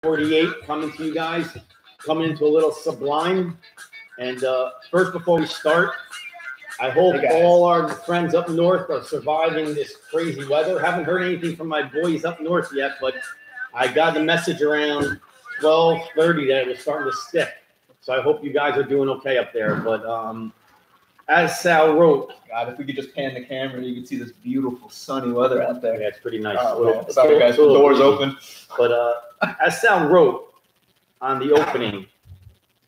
48 coming to you guys, coming into a little Sublime. And first, before we start, I hope all our friends up north are surviving this crazy weather. Haven't heard anything from my boys up north yet, but I got the message around 12:30 that it was starting to stick. So I hope you guys are doing okay up there. But as Sal wrote, God, if we could just pan the camera, you could see this beautiful sunny weather out there. Yeah, it's pretty nice. Sorry, guys, the door's open. But as Sal wrote on the opening,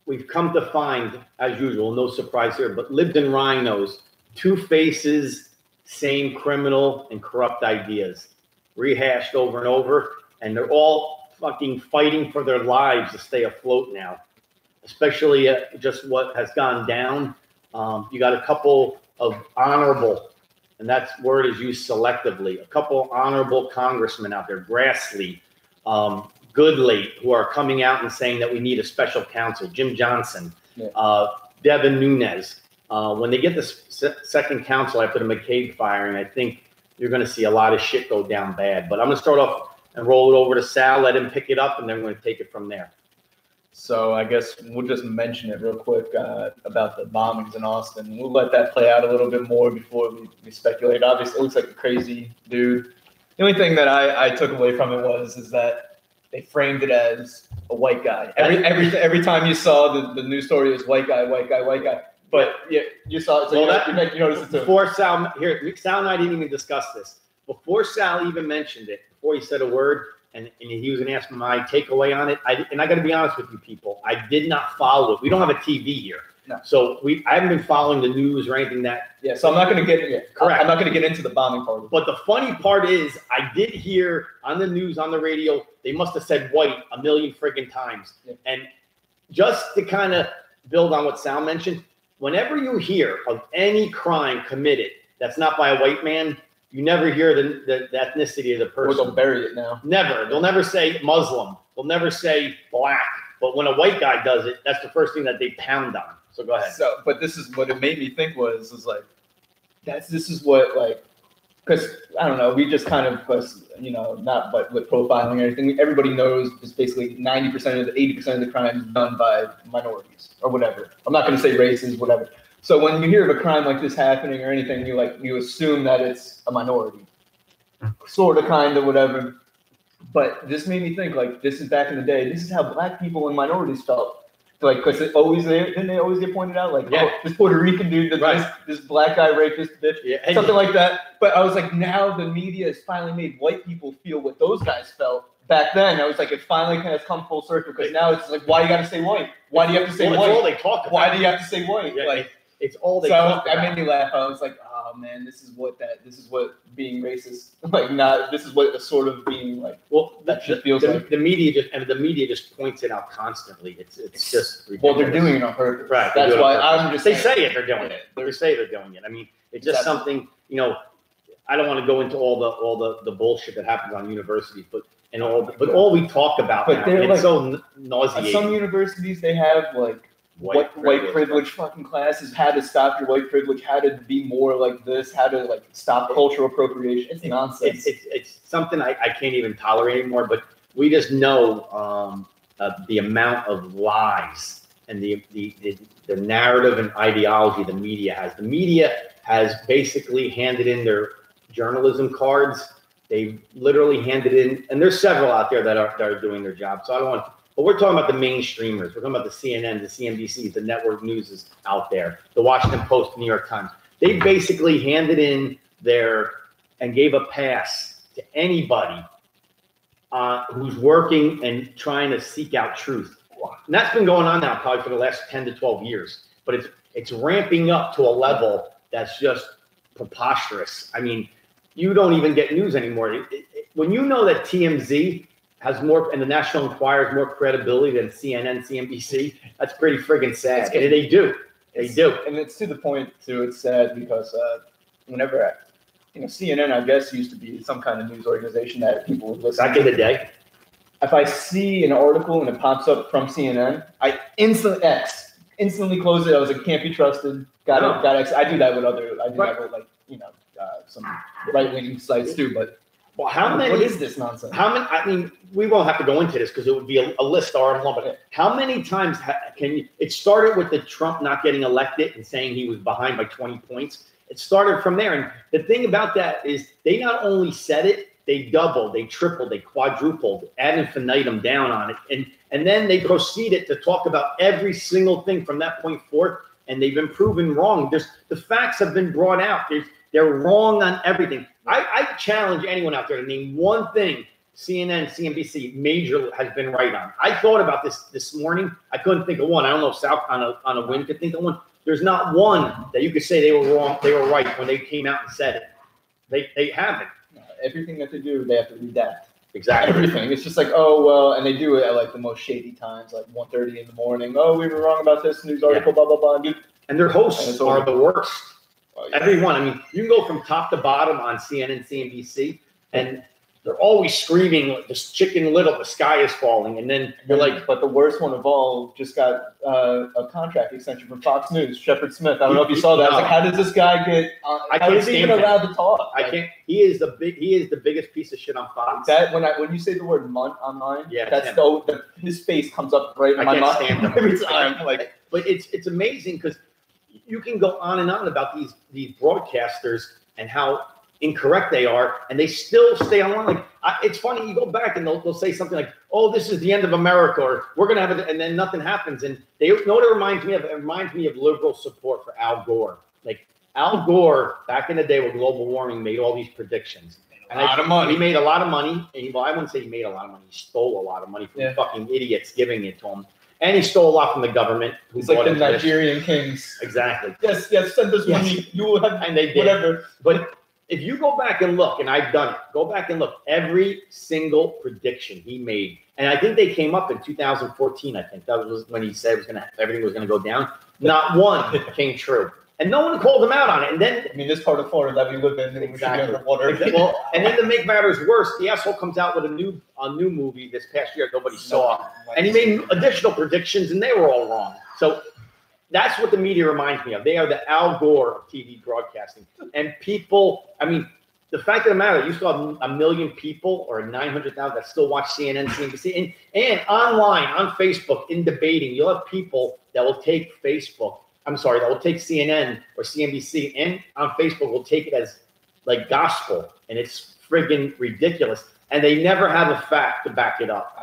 we've come to find, as usual, no surprise here, but Libs and Rhinos, two faces, same criminal and corrupt ideas, rehashed over and over, and they're all fucking fighting for their lives to stay afloat now, especially just what has gone down. You got a couple of honorable, and that word is used selectively, a couple honorable congressmen out there, Grassley, Goodley, who are coming out and saying that we need a special counsel, Jim Johnson, Devin Nunes. When they get this second counsel after the McCabe firing, I think you're going to see a lot of shit go down bad. But I'm going to start off and roll it over to Sal, let him pick it up, and then we're going to take it from there. So I guess we'll just mention it real quick about the bombings in Austin. We'll let that play out a little bit more before we speculate. Obviously, it looks like a crazy dude. The only thing that I took away from it is that they framed it as a white guy. Every time you saw the news story, it was white guy, white guy, white guy. But yeah, you saw it. So you noticed it too. Before Sal, Sal and I didn't even discuss this. Before Sal even mentioned it, before he said a word, and he was going to ask my takeaway on it. I got to be honest with you people. I did not follow it. We don't have a TV here. No. So I haven't been following the news or anything that. Yeah, so I'm not going to get correct. I'm not going to get into the bombing part. But the funny part is I did hear on the news, on the radio, they must have said white a million friggin' times. Yeah. And just to kind of build on what Sal mentioned, whenever you hear of any crime committed that's not by a white man, you never hear the ethnicity of the person. Or they'll bury it now. Never. They'll never say Muslim. They'll never say black. But when a white guy does it, that's the first thing that they pound on. So go ahead. So, but this is what it made me think was like, this is what, like, because I don't know, we just kind of, not but with profiling and everything, everybody knows it's basically 90% of the 80% of the crime is done by minorities or whatever. I'm not going to say races, whatever. So when you hear of a crime like this happening or anything, you assume that it's a minority, sort of, kind of, whatever. But this made me think, like, this is back in the day. This is how black people and minorities felt. Like, because didn't they always get pointed out? Like, this Puerto Rican dude, this black guy raped this bitch, something like that. But I was like, now the media has finally made white people feel what those guys felt. Back then, I was like, it finally kind of come full circle, because now it's like, why you got to say white? Why do you have to say white? It's all they talk about. Why do you have to say white? Yeah, like, it's all they talk about. That made me laugh. I was like, oh man, this is what being racist, like, not, this is what the sort of being like. Well, that shit feels like. The media just points it out constantly. It's just ridiculous. Well, they're doing it on purpose. Right. That's why I'm just. They say it. They're doing it. They say they're doing it. I mean, it's just something. I don't want to go into all the bullshit that happens on universities, but all we talk about. But now, it's so nauseating. Some universities, they have like white privilege fucking classes, how to stop your white privilege, how to be more like this, how to like stop cultural appropriation. It's nonsense. It's something I can't even tolerate anymore. But we just know the amount of lies and the narrative and ideology the media has. The media has basically handed in their journalism cards. They literally handed in, and there's several out there that are doing their job. So I don't want. But we're talking about the mainstreamers. We're talking about the CNN, the CNBC, the network news is out there, the Washington Post, the New York Times. They basically handed in and gave a pass to anybody who's working and trying to seek out truth. And that's been going on now probably for the last 10 to 12 years. But it's ramping up to a level that's just preposterous. I mean, you don't even get news anymore. When you know that TMZ has more, and the National Enquirer has more credibility than CNN, CNBC, that's pretty friggin' sad. And they do. And it's to the point, too, it's sad because whenever, CNN, I guess, used to be some kind of news organization that people would listen to. Back in the day. If I see an article and it pops up from CNN, I instantly close it. I was like, can't be trusted. Got X. I do that with some right-wing sites too, but Well, how many? What is this nonsense? How many? I mean, we won't have to go into this because it would be a list arm long. But how many times can you? It started with the Trump not getting elected and saying he was behind by 20 points. It started from there. And the thing about that is they not only said it, they doubled, they tripled, they quadrupled, ad infinitum down on it. And then they proceeded to talk about every single thing from that point forth. And they've been proven wrong. The facts have been brought out. They're wrong on everything. I challenge anyone out there to name one thing CNN, CNBC major has been right on. I thought about this morning. I couldn't think of one. I don't know if South on a whim could think of one. There's not one that you could say they were wrong. They were right when they came out and said it. They haven't. Everything that they do, they have to redact. Exactly. Everything. It's just like, oh, well, and they do it at like the most shady times, like 1:30 in the morning. Oh, we were wrong about this news article, blah, blah, blah. And their hosts are the worst. Oh, yeah. Everyone. I mean, you can go from top to bottom on CNN, CNBC, and they're always screaming, "This Chicken Little, the sky is falling," and then you're like, but the worst one of all just got a contract extension from Fox News, Shepard Smith. I don't know if you saw that. I was like, how does this guy get? How is he even allowed to talk? I can't. He is the biggest piece of shit on Fox. That when you say the word "munt" online, yeah, that's his face comes up right in my mind. I can't stand him every time. Like, but it's amazing because you can go on and on about these broadcasters and how incorrect they are, and they still stay online. Like it's funny, you go back and they'll say something like, "Oh, this is the end of America," or "We're gonna have it," and then nothing happens. And they know what it reminds me of. It reminds me of liberal support for Al Gore. Like Al Gore back in the day with global warming made all these predictions. And a lot of money. He made a lot of money, and I wouldn't say he made a lot of money. He stole a lot of money from fucking idiots giving it to him. And he stole a lot from the government. It's like the Nigerian kings. Exactly. Yes, send us money. You will have, and they did. Whatever. But if you go back and look, and I've done it, go back and look, every single prediction he made, and I think they came up in 2014, I think. That was when he said everything was gonna go down. Not one came true. And no one called him out on it. And then, I mean, this part of Florida that we live in, exactly. Underwater. Well, and then to make matters worse, the asshole comes out with a new movie this past year nobody saw, and he made additional predictions, and they were all wrong. So that's what the media reminds me of. They are the Al Gore of TV broadcasting. And people, I mean, the fact of the matter, you still have 1 million people or 900,000 that still watch CNN, CNBC, and online, on Facebook, in debating, you'll have people that will take that will take CNN or CNBC and on Facebook will take it as like gospel, and it's friggin' ridiculous. And they never have a fact to back it up.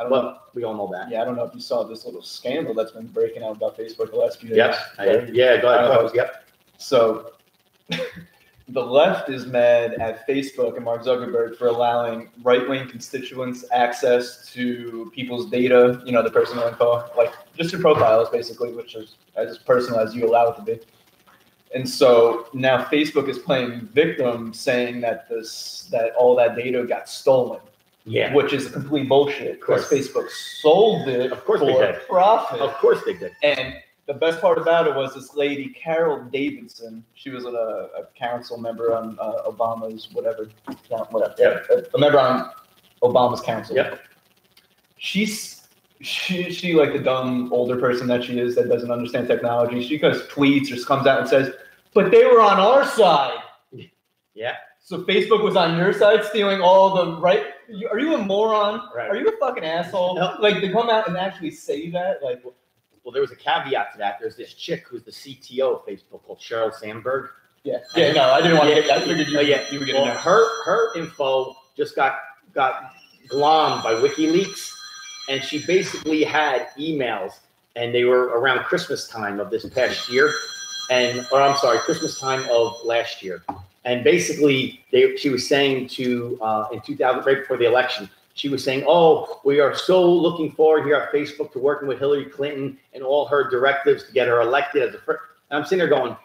We all know that. Yeah, I don't know if you saw this little scandal that's been breaking out about Facebook the last few days. Yeah, go ahead. Yep. So the left is mad at Facebook and Mark Zuckerberg for allowing right-wing constituents access to people's data, the personal info, like just your profiles, basically, which is as personal as you allow it to be. And so now Facebook is playing victim, saying that all that data got stolen. Yeah, which is a complete bullshit. Because Facebook sold it for profit. Of course they did. And the best part about it was this lady, Carol Davidson. She was a council member on Obama's a member on Obama's council. Yep. She like the dumb older person that she is that doesn't understand technology. She goes tweets or comes out and says, "But they were on our side." Yeah. So Facebook was on your side, stealing all the right. Are you a moron? Right. Are you a fucking asshole? No. Like to come out and actually say that, like. Well, there was a caveat to that. There's this chick who's the CTO of Facebook called Sheryl Sandberg. Yeah. Yeah. No, I didn't want to get that. I figured you would get it. Her info just got glommed by WikiLeaks, and she basically had emails, and they were around Christmas time of this past year, Christmas time of last year, and basically she was saying to in 2000, right before the election. She was saying, "Oh, we are so looking forward here at Facebook to working with Hillary Clinton and all her directives to get her elected as a first." And I'm sitting there going,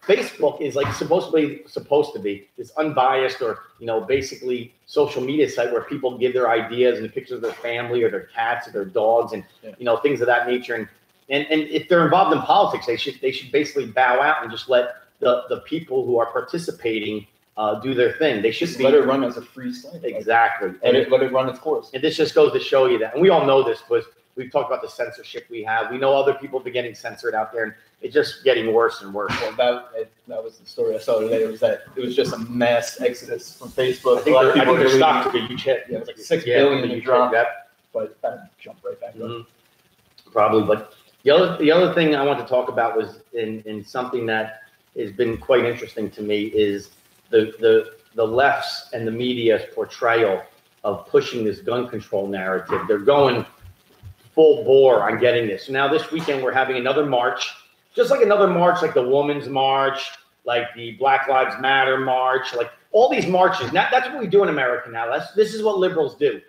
Facebook is like supposed to be this unbiased or basically social media site where people give their ideas and pictures of their family or their cats or their dogs and things of that nature. And if they're involved in politics, they should basically bow out and just let the people who are participating do their thing. They should let it run as a free site. Exactly. Let it run its course. And this just goes to show you that. And we all know this, but We've talked about the censorship we have. We know other people have been getting censored out there, and it's just getting worse and worse. Well, that was the story I saw today. It was just a mass exodus from Facebook. I think their stock took a huge hit. Yeah, it was like 6 billion in drop, but that jumped right back up. Probably, but the other thing I want to talk about was in something that has been quite interesting to me is the left's and the media's portrayal of pushing this gun control narrative. They're going full bore on getting this. So now this weekend we're having another march, just like another march, like the Women's March, like the Black Lives Matter March, like all these marches. Now, that's what we do in America now. This is what liberals do.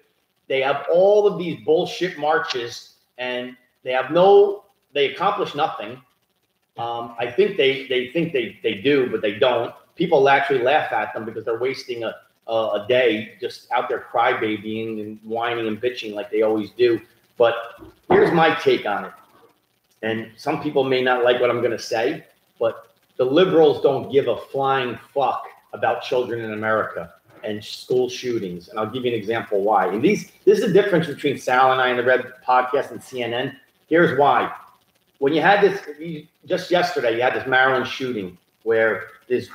They have all of these bullshit marches, and they accomplish nothing. I think they think they do, but they don't. People actually laugh at them because they're wasting a day just out there crybabying and whining and bitching like they always do. But here's my take on it. And some people may not like what I'm going to say, but the liberals don't give a flying fuck about children in America and school shootings. And I'll give you an example why. And this is the difference between Sal and I and the Red Podcast and CNN. Here's why. When you had this, just yesterday, you had this Maryland shooting where this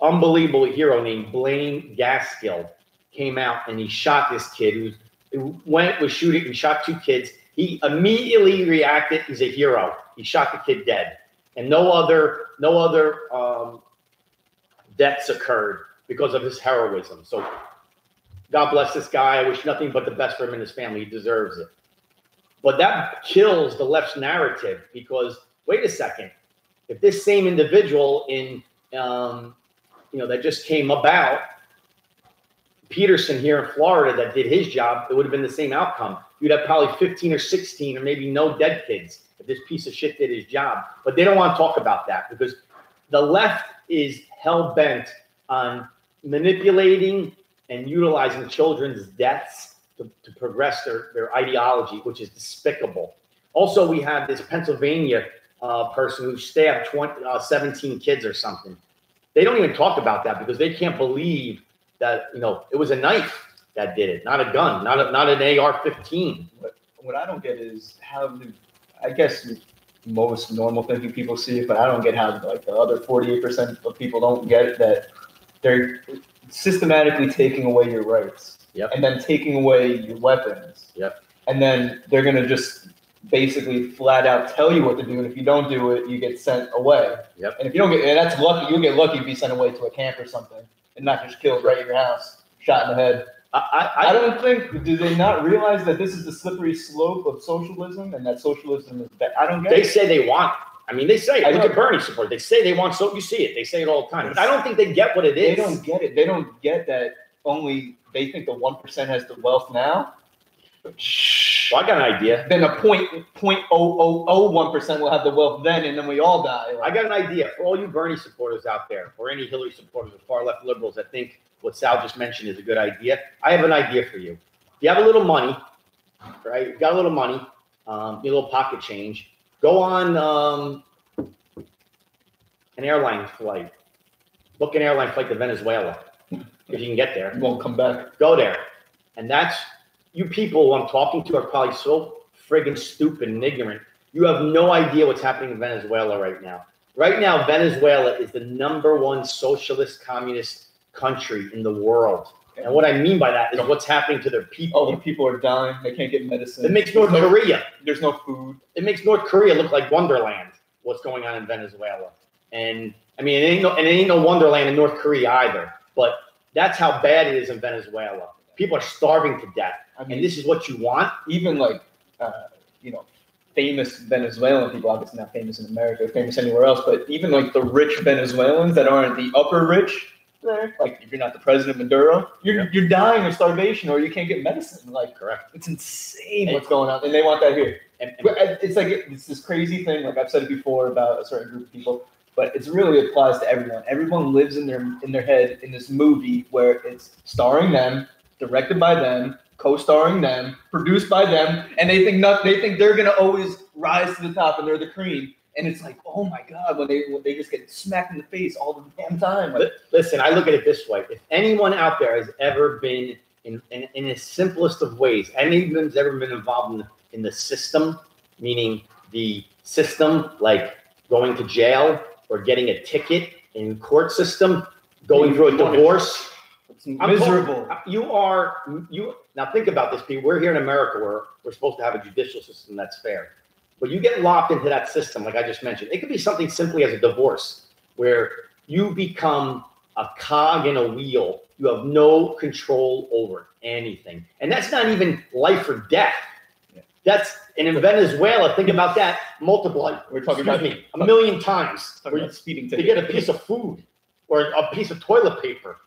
unbelievable hero named Blaine Gaskill came out and he shot this kid who was shooting and shot 2 kids. He immediately reacted. He's a hero. He shot the kid dead, and no other deaths occurred because of his heroism. So God bless this guy. I wish nothing but the best for him and his family. He deserves it. But that kills the left's narrative because wait a second, if this same individual that just came about, Peterson here in Florida, that did his job, it would have been the same outcome. You'd have probably 15 or 16 or maybe no dead kids if this piece of shit did his job. But they don't want to talk about that because the left is hell-bent on manipulating and utilizing children's deaths to progress their ideology, which is despicable. Also, we have this Pennsylvania person who stabbed 17 kids or something. They don't even talk about that because they can't believe that it was a knife that did it, not a gun, not an AR-15. What I don't get is how I guess most normal thinking people see it, but I don't get how like the other 48% of people don't get it, that they're systematically taking away your rights, and then taking away your weapons, and then they're gonna just basically flat out tell you what to do, and if you don't do it, you get sent away. And if you don't and that's lucky, you'll get lucky to be sent away to a camp or something, and not just killed right in your house, shot in the head. I don't think, do they not realize that this is the slippery slope of socialism and that socialism is bad? I don't get it. They say they want it. I mean, they say it. Look at Bernie support. They say they want, so you see it. They say it all the time. But I don't think they get what it is. They don't get it. They don't get that only they think the 1% has the wealth now. Well, I got an idea. Then a 0.0001% will have the wealth then, and then we all die. I got an idea for all you Bernie supporters out there, or any Hillary supporters or far left liberals that think what Sal just mentioned is a good idea. I have an idea for you. If you have a little money, right? You got a little money, a little pocket change. Go on an airline flight. Book an airline flight to Venezuela if you can get there. You won't come back. Go there, and that's. You people I'm talking to are probably so friggin' stupid and ignorant. You have no idea what's happening in Venezuela right now. Right now, Venezuela is the #1 socialist communist country in the world. And what I mean by that is what's happening to their people. Oh, the people are dying. They can't get medicine. It makes North Korea. There's no food. It makes North Korea look like Wonderland, what's going on in Venezuela. And I mean, it ain't no Wonderland in North Korea either. But that's how bad it is in Venezuela. People are starving to death. I mean, and this is what you want? Even like, famous Venezuelan people, obviously not famous in America, famous anywhere else, but even like the rich Venezuelans that aren't the upper rich, like if you're not the president Maduro, you're dying of starvation or you can't get medicine. Like, correct. It's insane what's going on, and they want that here. And it's like it's this crazy thing. Like I've said it before about a certain group of people, but it really applies to everyone. Everyone lives in their head in this movie where it's starring them, directed by them, co-starring them, produced by them, and they think they're gonna always rise to the top and they're the cream. And it's like, oh my God, when they just get smacked in the face all the damn time. Like, listen, I look at it this way: if anyone out there has ever been in the simplest of ways, anyone's ever been involved in the system, meaning the system, like going to jail or getting a ticket in court system, going through a divorce. It's miserable. Now think about this, people. We're here in America where we're supposed to have a judicial system that's fair. But you get locked into that system, like I just mentioned. It could be something simply as a divorce, where you become a cog in a wheel. You have no control over anything. And that's not even life or death. That's, and in Venezuela, think about that, multiply, We're talking excuse me, a million times speeding to ticket. get a piece of food or a piece of toilet paper.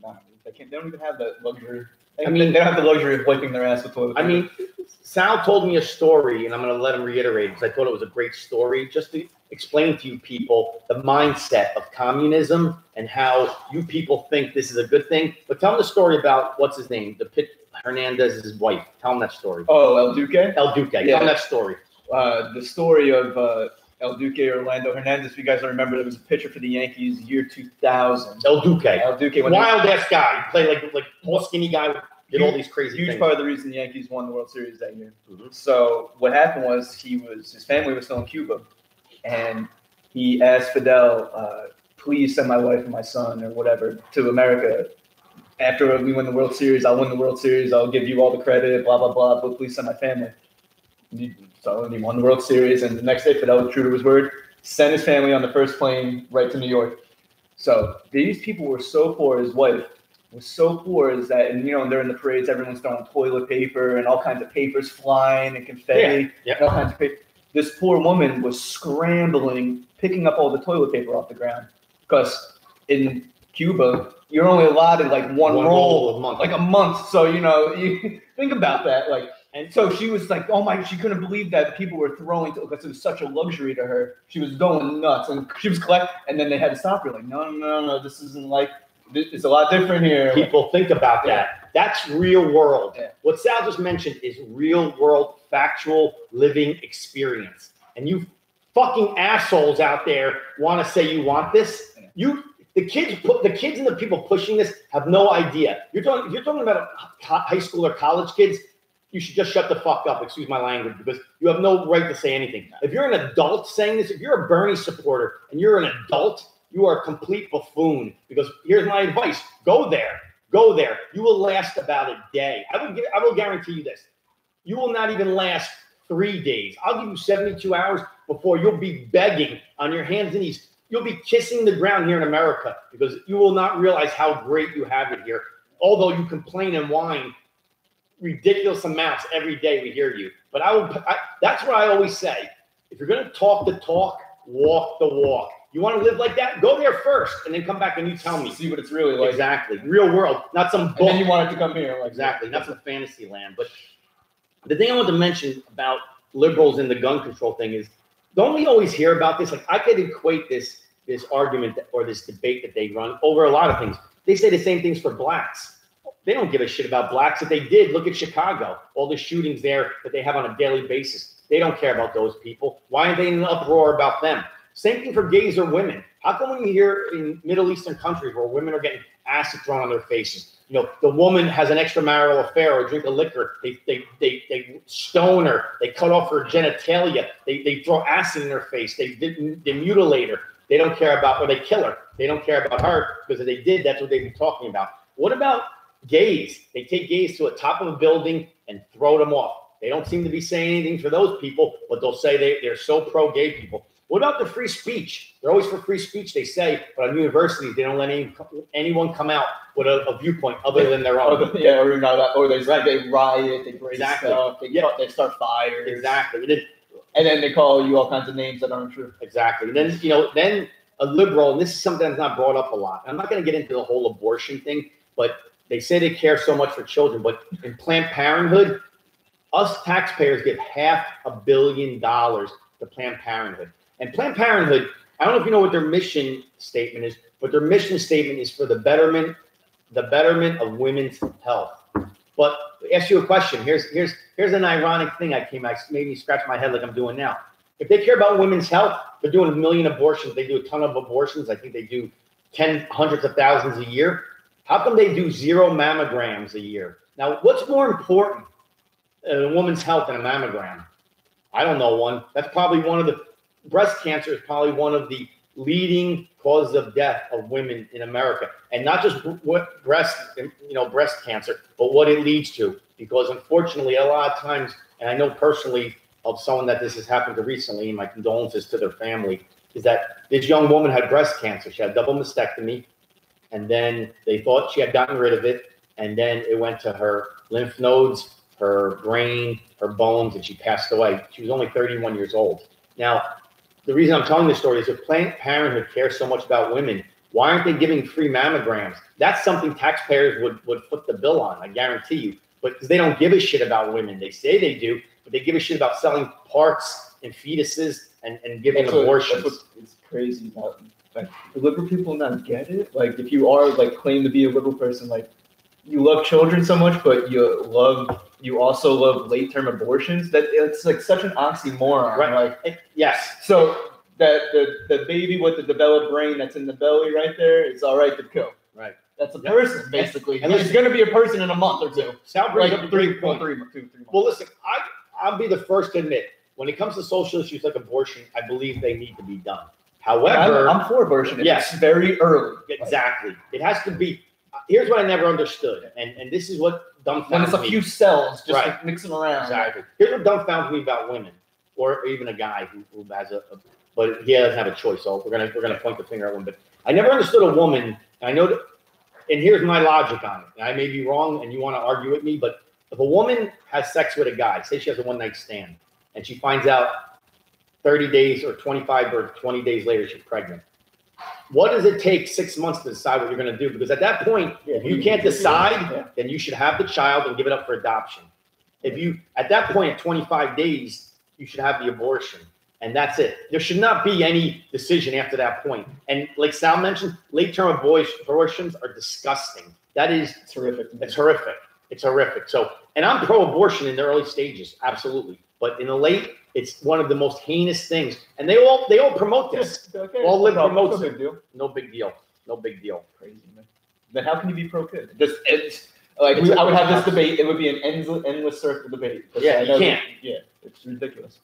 No, they don't even have that luxury. They don't have the luxury of wiping their ass with toilet paper. I mean, Sal told me a story, and I'm going to let him reiterate because I thought it was a great story, just to explain to you people the mindset of communism and how you people think this is a good thing. But tell him the story about, what's his name? Hernandez's wife. Tell him that story. Oh, El Duque? El Duque. Yeah. Tell him that story. The story of El Duque Orlando Hernandez. If you guys don't remember, there was a pitcher for the Yankees year 2000. El Duque. El Duque. Wild ass guy. He played like tall, skinny guy. Did all these crazy huge things. part of the reason the Yankees won the World Series that year. Mm-hmm. So what happened was his family was still in Cuba, and he asked Fidel, please send my wife and my son or whatever to America. After we win the World Series, I'll win the World Series. I'll give you all the credit, blah, blah, blah, but please send my family. So he won the World Series, and the next day, Fidel was true to his word, sent his family on the first plane right to New York. So these people were so poor, his wife was so poor, is that, and they're in the parades, everyone's throwing toilet paper and all kinds of papers flying and confetti and all kinds of paper. This poor woman was scrambling, picking up all the toilet paper off the ground, because in Cuba, you're only allotted like one roll a month. like a month. So, you think about that. And so she was like, oh my, she couldn't believe that people were throwing, because it was such a luxury to her. She was going nuts, and she was collecting, and then they had to stop her. Like, no, this isn't like, it's a lot different here. People think about that. That's real world. Yeah. What Sal just mentioned is real world, factual, living experience. And you fucking assholes out there want to say you want this. The kids and the people pushing this have no idea. You're talking about high school or college kids. You should just shut the fuck up. Excuse my language, because you have no right to say anything. If you're an adult saying this, if you're a Bernie supporter and you're an adult, you are a complete buffoon. Because here's my advice: go there. You will last about a day. I will guarantee you this: you will not even last 3 days. I'll give you 72 hours before you'll be begging on your hands and knees. You'll be kissing the ground here in America, because you will not realize how great you have it here. Although you complain and whine ridiculous amounts every day, we hear you. But that's what I always say: if you're going to talk the talk, walk the walk. You want to live like that? Go there first, and then come back and you tell me. See what it's really like. Exactly, real world, not some book. And then you want it to come here. Exactly, not some fantasy land. But the thing I want to mention about liberals and the gun control thing is, don't we always hear about this? Like, I could equate this argument or this debate that they run over a lot of things. They say the same things for blacks. They don't give a shit about blacks. If they did, look at Chicago. All the shootings there that they have on a daily basis. They don't care about those people. Why are they in an uproar about them? Same thing for gays or women. How come when you hear in Middle Eastern countries where women are getting acid thrown on their faces, the woman has an extramarital affair or drink a liquor, they stone her, they cut off her genitalia, they throw acid in her face, they mutilate her. They don't care about, or they kill her. They don't care about her, because if they did, that's what they'd be talking about. What about gays? They take gays to the top of a building and throw them off. They don't seem to be saying anything for those people, but they'll say they're so pro-gay people. What about the free speech? They're always for free speech, they say, but on universities, they don't let anyone come out with a viewpoint other than their own. Or they riot, they break stuff, they start fires. Exactly. And then they call you all kinds of names that aren't true. Exactly. And then, then a liberal, and this is something that's not brought up a lot. I'm not going to get into the whole abortion thing, but they say they care so much for children. But in Planned Parenthood, us taxpayers give $500 million to Planned Parenthood. And Planned Parenthood, I don't know if you know what their mission statement is, but their mission statement is for the betterment of women's health. But ask you a question. Here's an ironic thing I made me scratch my head like I'm doing now. If they care about women's health, they're doing 1 million abortions. They do a ton of abortions. I think they do hundreds of thousands a year. How come they do 0 mammograms a year? Now, what's more important? a woman's health and a mammogram. I don't know one. That's probably one of the breast cancer is probably one of the leading causes of death of women in America, and not just what breast cancer, but what it leads to. Because unfortunately, a lot of times, and I know personally of someone that this has happened to recently, and my condolences to their family, is that this young woman had breast cancer. She had double mastectomy, and then they thought she had gotten rid of it, and then it went to her lymph nodes, her brain, her bones, and she passed away. She was only 31 years old. Now, the reason I'm telling this story is if Planned Parenthood cares so much about women, why aren't they giving free mammograms? That's something taxpayers would foot the bill on, I guarantee you. But because they don't give a shit about women. They say they do, but they give a shit about selling parts and fetuses and giving abortions. That's what's crazy about like the liberal people not get it. Like if you are like claim to be a liberal person, like you love children so much, but you also love late term abortions. That it's like such an oxymoron. Right. Like yes. So that the baby with the developed brain that's in the belly right there, it's all right to kill. Right. That's a person, basically. And it's going to be a person in a month or two. Sal brings up a great point. point. 3 months. Well, listen, I'll be the first to admit, when it comes to social issues like abortion, I believe they need to be done. However, I'm for abortion. Yes. It's very early. Exactly. It has to be. Here's what I never understood, and this is what dumbfounds me. When it's a few cells, just right. like mixing around. Exactly. Here's what dumbfounds me about women, or even a guy who has but he doesn't have a choice. So we're gonna point the finger at women. But I never understood a woman. And I know that, and here's my logic on it. And I may be wrong, and you want to argue with me, but if a woman has sex with a guy, say she has a one-night stand, and she finds out 30 days or 25 or 20 days later she's pregnant, what does it take 6 months to decide what you're going to do? Because at that point, if you can't decide, then you should have the child and give it up for adoption. If you, at that point, at 25 days, you should have the abortion. And that's it. There should not be any decision after that point. And like Sal mentioned, late-term abortions are disgusting. That is horrific. It's horrific. It's horrific. So, and I'm pro-abortion in the early stages, absolutely. But in the late, it's one of the most heinous things. And they all promote this. Okay. All live promotes no it. big deal. No big deal. No big deal. Crazy, man. Then how can you be pro-kid? I would have this debate. It would be an endless circle debate. Yeah, you can't. Yeah, it's ridiculous.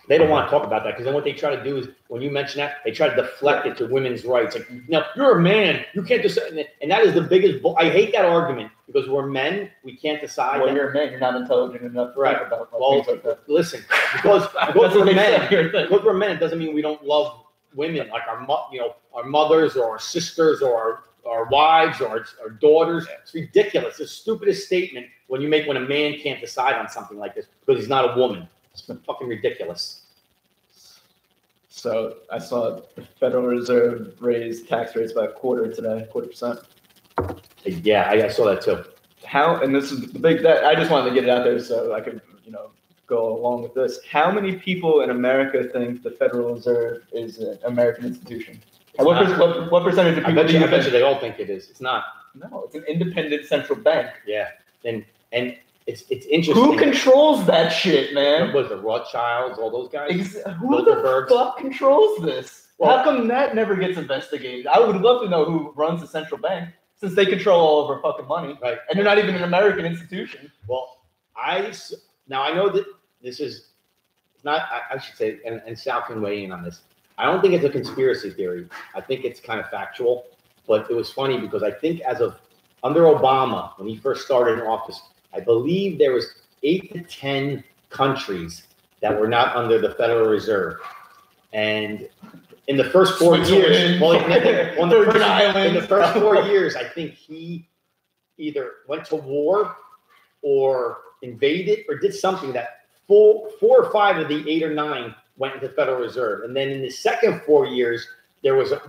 They don't want to talk about that because then what they try to do is when you mention that, they try to deflect it to women's rights. Like, no, you're a man. You can't decide. And that is the biggest I hate that argument because we're men. We can't decide. Well, you're a man. You're not intelligent enough to think about things like that. Listen, because we're men. Because we're men, it doesn't mean we don't love women like our mothers or our sisters or our wives or our daughters. Yeah. It's ridiculous. It's the stupidest statement when a man can't decide on something like this because he's not a woman. It's been fucking ridiculous. So I saw the Federal Reserve raise tax rates by 0.25% today. Yeah, I saw that too. How, and this is the big, I just wanted to get it out there so I could, go along with this. How many people in America think the Federal Reserve is an American institution? What percentage of people do you think? They all think it is. It's not. No, it's an independent central bank. Yeah, and it's interesting. Who controls that shit, man? Was the Rothschilds, all those guys? Who the fuck controls this? Well, how come that never gets investigated? I would love to know who runs the central bank, since they control all of our fucking money, right? And they're not even an American institution. Well, I know that this is not. I should say, and Sal can weigh in on this. I don't think it's a conspiracy theory. I think it's kind of factual. But it was funny because I think under Obama, when he first started in office, I believe there was 8 to 10 countries that were not under the Federal Reserve. And in the first 4 years, in the first 4 years, I think he either went to war or invaded or did something that 4 or 5 of the 8 or 9 went into the Federal Reserve. And then in the second 4 years, there was a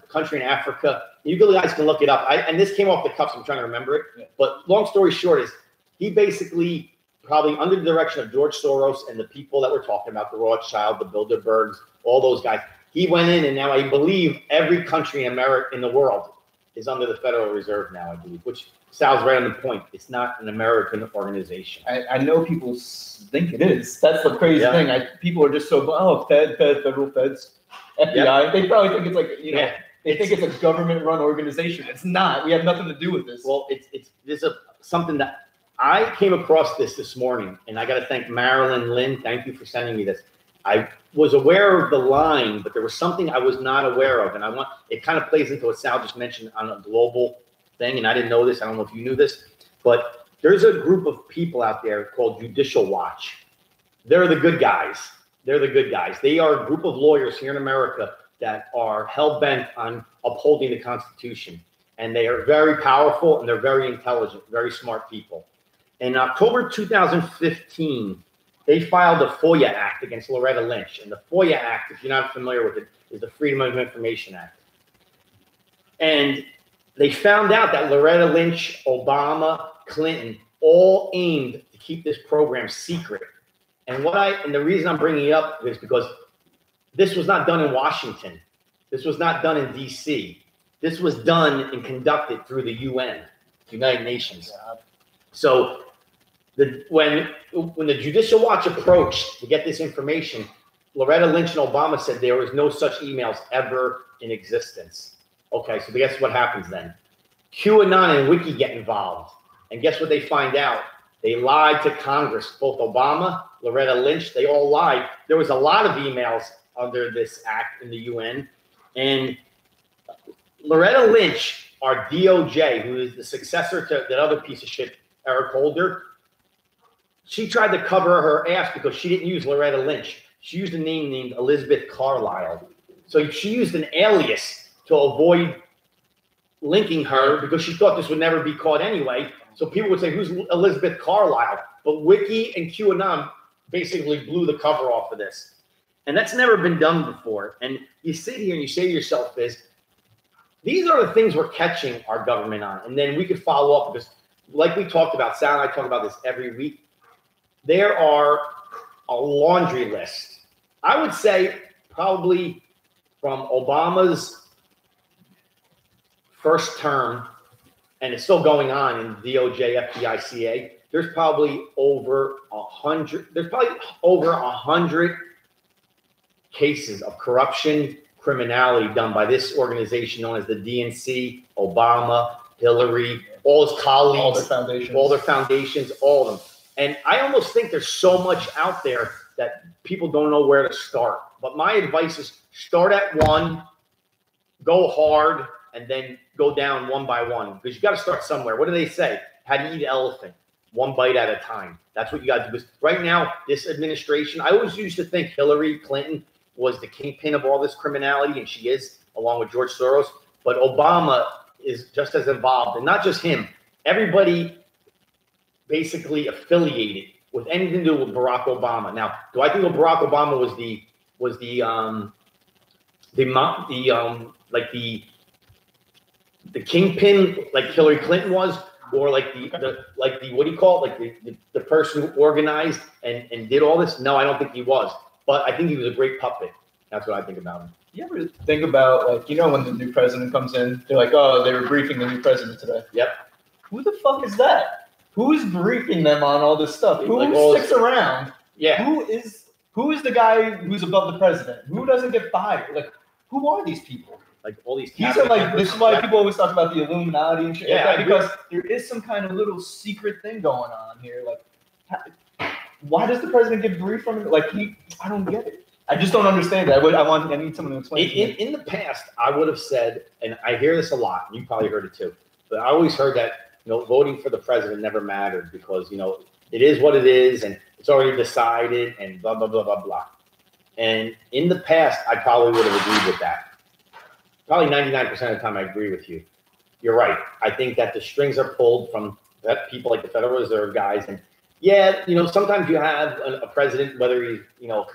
country in Africa. You guys can look it up. And this came off the cuff, so I'm trying to remember it. Yeah. But long story short is he basically, probably under the direction of George Soros and the people that we're talking about, the Rothschild, the Bilderbergs, all those guys, he went in, and now I believe every country in the world is under the Federal Reserve now, I believe, which Sal's right on the point. It's not an American organization. I know people think it is. That's the crazy thing. People are just so, federal feds, FBI. Yep. They probably think it's like, they think it's a government-run organization. It's not. We have nothing to do with this. Well, it's something that I came across this morning, and I got to thank Marilyn Lynn. Thank you for sending me this. I was aware of the line, but there was something I was not aware of, and it kind of plays into what Sal just mentioned on a global thing, and I didn't know this. I don't know if you knew this, but there's a group of people out there called Judicial Watch. They're the good guys. They're the good guys. They are a group of lawyers here in America that are hell-bent on upholding the Constitution, and they are very powerful, and they're very intelligent, very smart people. In October 2015, they filed a FOIA Act against Loretta Lynch. And the FOIA Act, if you're not familiar with it, is the Freedom of Information Act. And they found out that Loretta Lynch, Obama, Clinton, all aimed to keep this program secret. And the reason I'm bringing it up is because this was not done in Washington. This was not done in D.C. This was done and conducted through the UN, United Nations. So when the Judicial Watch approached to get this information, Loretta Lynch and Obama said there was no such emails ever in existence. Okay, so guess what happens then? QAnon and Wiki get involved. And guess what they find out? They lied to Congress. Both Obama, Loretta Lynch, they all lied. There was a lot of emails under this act in the UN. And Loretta Lynch, our DOJ, who is the successor to that other piece of shit, Eric Holder, she tried to cover her ass because she didn't use Loretta Lynch. She used a name named Elizabeth Carlisle. So she used an alias to avoid linking her because she thought this would never be caught anyway. So people would say, who's Elizabeth Carlisle? But Wiki and QAnon basically blew the cover off of this. And that's never been done before. And you sit here and you say to yourself, these are the things we're catching our government on. And then we could follow up because like we talked about, Sal and I talk about this every week. There are a laundry list. I would say probably from Obama's first term, and it's still going on in DOJ, FBI, CIA, there's probably over 100, cases of corruption, criminality done by this organization known as the DNC, Obama, Hillary, all his colleagues, all their foundations, all of them. And I almost think there's so much out there that people don't know where to start. But my advice is start at one, go hard, and then go down one by one. Because you got to start somewhere. What do they say? How do you eat an elephant? One bite at a time. That's what you got to do. Because right now, this administration, I always used to think Hillary Clinton was the kingpin of all this criminality, and she is, along with George Soros. But Obama is just as involved. And not just him. Everybody basically affiliated with anything to do with Barack Obama. Now, do I think Barack Obama was the kingpin like Hillary Clinton was, or like the what do you call it, like the person who organized and did all this? No, I don't think he was. But I think he was a great puppet. That's what I think about him. You ever think about, like, when the new president comes in, they're like, oh, they were briefing the new president today. Yep. Who the fuck is that? Who is briefing them on all this stuff? Who sticks around? Yeah. Who is the guy who's above the president? Who doesn't get fired? Like, who are these people? Like all these. These are like. This is why people always talk about the Illuminati and shit. Yeah, like that, because there is some kind of little secret thing going on here. Like, why does the president get briefed from it? Like, I don't get it. I just don't understand that. I need someone to explain. In the past, I would have said, and I hear this a lot. And you probably heard it too, but I always heard that voting for the president never mattered because it is what it is and it's already decided and blah blah blah blah blah. And in the past, I probably would have agreed with that. Probably 99% of the time, I agree with you. You're right. I think that the strings are pulled from people like the Federal Reserve guys. And yeah, sometimes you have a president, whether he's, well,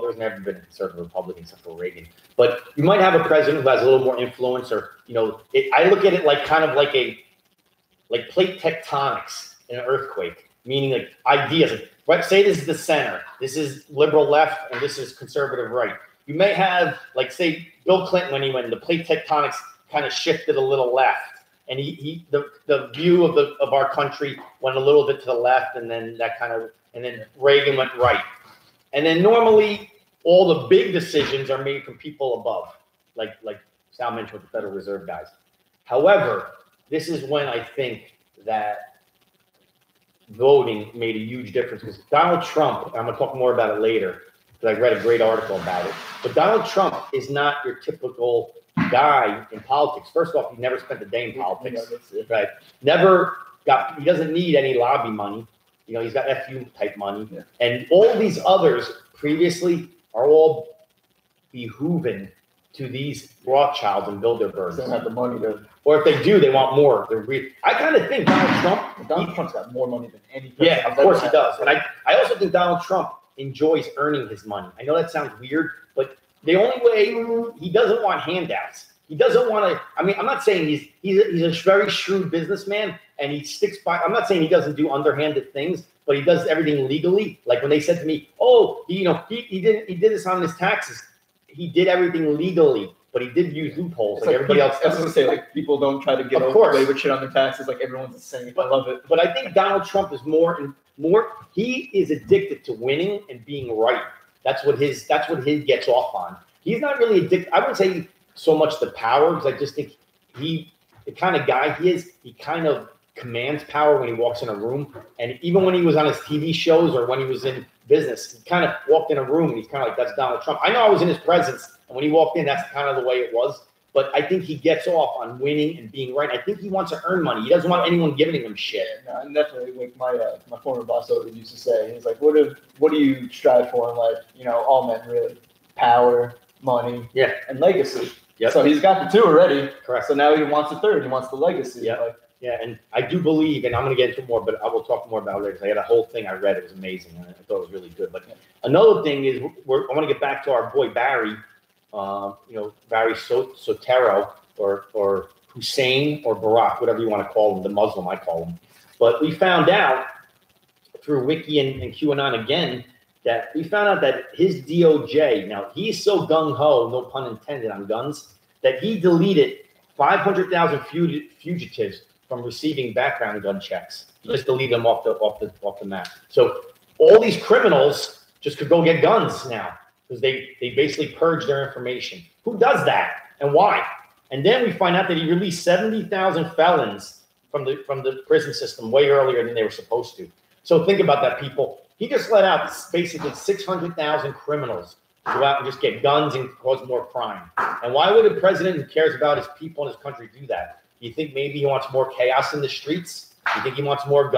there's never been a conservative Republican except for Reagan. But you might have a president who has a little more influence or, I look at it like kind of like plate tectonics in an earthquake, meaning like ideas. Right? Say this is the center. This is liberal left and this is conservative right. You may have, like, say, Bill Clinton when he went, the plate tectonics kind of shifted a little left, and the view of our country went a little bit to the left, and then and then Reagan went right, and then normally all the big decisions are made from people above, like Sal mentioned with the Federal Reserve guys. However, this is when I think that voting made a huge difference because Donald Trump, I'm going to talk more about it later because I read a great article about it, but Donald Trump is not your typical guy in politics. First off, he never spent a day in politics, right? He doesn't need any lobby money. You know, he's got FU type money. Yeah. And all these others previously are all behooven to these Rothschilds and Bilderbergs. They don't have the money to. Or if they do, they want more. I kind of think Donald Trump's got more money than any president. Yeah, of course he does. And I also think Donald Trump enjoys earning his money. I know that sounds weird, but the only way he doesn't want handouts. He doesn't want to. I mean, I'm not saying he's a very shrewd businessman, and he sticks by. I'm not saying he doesn't do underhanded things, but he does everything legally. Like when they said to me, "Oh, he did this on his taxes." He did everything legally, but he did use loopholes like everybody else. I was going to say, like, people don't try to get away with shit on their taxes. Like everyone's the same. I love it. But I think Donald Trump is more. He is addicted to winning and being right. That's what he gets off on. He's not really addicted. I wouldn't say so much the power, because I just think the kind of guy he is, he kind of commands power when he walks in a room. And even when he was on his TV shows or when he was in business, he kind of walked in a room and he's kind of like, that's Donald Trump. I know I was in his presence, and when he walked in, that's kind of the way it was. But I think he gets off on winning and being right. I think he wants to earn money. He doesn't want anyone giving him shit. No, and definitely, like my former boss always used to say, he's like, what do you strive for in life? You know, all men really. Power, money, and legacy. Yep. So he's got the two already. Correct. So now he wants the third. He wants the legacy. Yeah. Yeah, and I do believe, and I'm going to get into more, but I will talk more about it later, because I had a whole thing I read. It was amazing, and I thought it was really good. But another thing is, I want to get back to our boy Barry, Barry Soetoro, or Hussein, or Barack, whatever you want to call him, the Muslim, I call him. But we found out through Wiki and QAnon again, that we found out that his DOJ, now he's so gung-ho, no pun intended, on guns, that he deleted 500,000 fugitives from receiving background gun checks. He just deleted them off the map. So all these criminals just could go get guns now, because they basically purged their information. Who does that and why? And then we find out that he released 70,000 felons from the prison system way earlier than they were supposed to. So think about that, people. He just let out basically 600,000 criminals to go out and just get guns and cause more crime. And why would a president who cares about his people and his country do that? Do you think maybe he wants more chaos in the streets? Do you think he wants more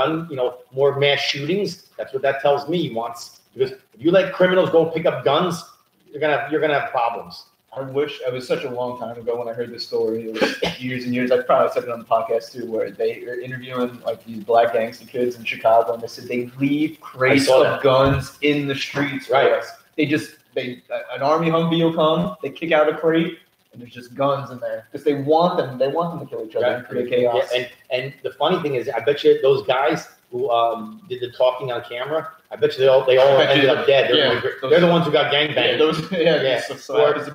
more mass shootings? That's what that tells me he wants. Because if you let criminals go pick up guns, you're gonna have problems. I wish it was such a long time ago when I heard this story. It was years and years. I probably said it on the podcast too, where they were interviewing like these black gangster kids in Chicago, and they said they leave crates of guns in the streets. Right. An army Humvee will come, they kick out a crate, and there's just guns in there because they want them to kill each other and create chaos. Yeah, and the funny thing is, I bet you those guys who did the talking on camera, I bet you they all ended up dead. They're the ones who got gangbanged.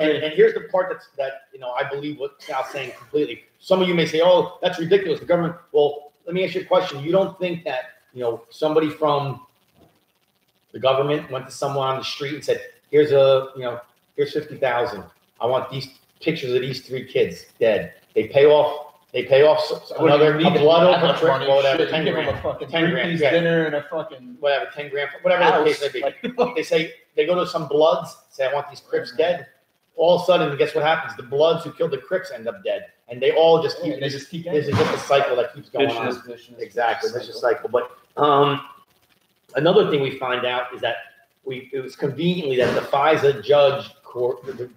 And here's the part that I believe what Sal's saying completely. Some of you may say, "Oh, that's ridiculous." The government. Well, let me ask you a question. You don't think that somebody from the government went to someone on the street and said, "Here's here's 50,000. I want these pictures of these 3 kids dead." They pay off another blood over trip, whatever, 10 grand, 10 grand, dinner and a fucking whatever, 10 grand, whatever the case may be. They say they go to some Bloods, say I want these Crips dead. All of a sudden, guess what happens? The Bloods who killed the Crips end up dead, and they all just keep. This is just a cycle that keeps going on. Exactly, vicious cycle. But another thing we find out is that it was conveniently that the FISA judge court, the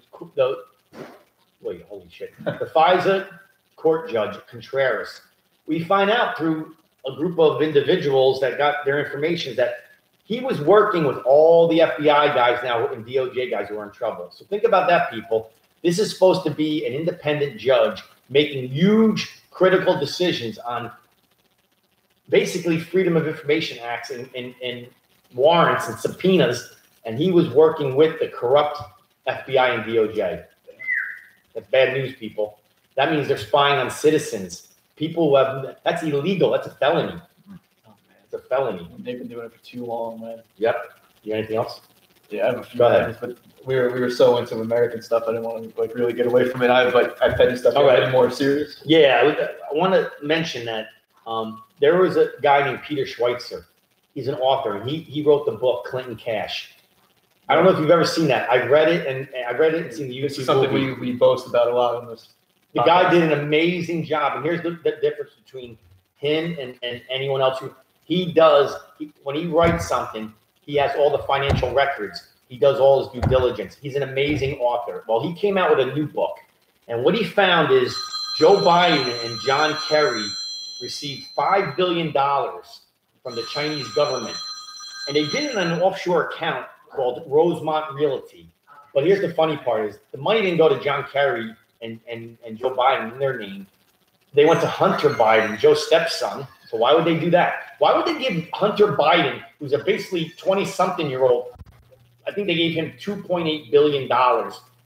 FISA court judge Contreras, we find out through a group of individuals that got their information that he was working with all the FBI guys now and DOJ guys who are in trouble. So think about that, people. This is supposed to be an independent judge making huge critical decisions on basically Freedom of Information Acts and warrants and subpoenas, and he was working with the corrupt FBI and DOJ. That's bad news, people. That means they're spying on citizens. People who have, that's illegal. That's a felony. Oh, man, it's a felony. They've been doing it for too long, man. Yep. You got anything else? Yeah, I have a few things, but we were so into American stuff, I didn't want to really get away from it. I have petty stuff. All right. More serious. Yeah, I want to mention that There was a guy named Peter Schweitzer. He's an author, and he wrote the book Clinton Cash. I don't know if you've ever seen that. I've read it, and seen the YouTube This is something we boast about a lot on this. The guy did an amazing job, and here's the difference between him and anyone else when he writes something, he has all the financial records. He does all his due diligence. He's an amazing author. Well, he came out with a new book, and what he found is Joe Biden and John Kerry received $5 billion from the Chinese government, and they did it on an offshore account called Rosemont Realty. But here's the funny part is the money didn't go to John Kerry and Joe Biden in their name. They went to Hunter Biden, Joe's stepson. So why would they do that? Why would they give Hunter Biden, who's a basically 20-something-year-old, I think they gave him $2.8 billion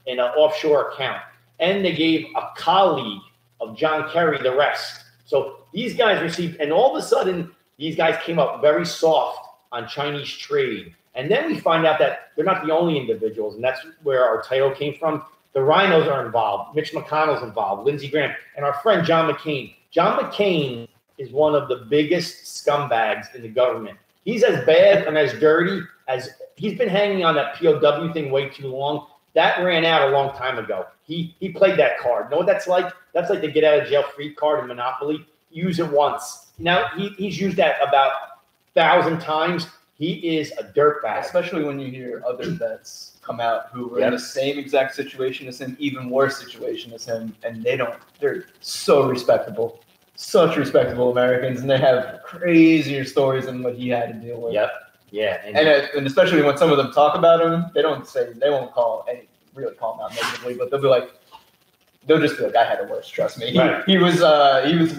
in an offshore account. And they gave a colleague of John Kerry the rest. So these guys received, and all of a sudden, these guys came up very soft on Chinese trade. And then we find out that they're not the only individuals, and that's where our title came from. The Rhinos are involved. Mitch McConnell's involved. Lindsey Graham. And our friend John McCain. John McCain is one of the biggest scumbags in the government. He's as bad and as dirty as he's been hanging on that POW thing way too long. That ran out a long time ago. He played that card. Know what that's like? That's like the get out of jail free card in Monopoly. Use it once. Now he's used that about 1,000 times. He is a dirtbag. Especially when you hear other vets come out who were in the same exact situation as him, even worse situation as him, and they're so respectable, such respectable Americans, and they have crazier stories than what he had to deal with. Yep. Yeah. And especially when some of them talk about him, they won't really call him out negatively, but they'll just be like, I had it worse, trust me. Right. He was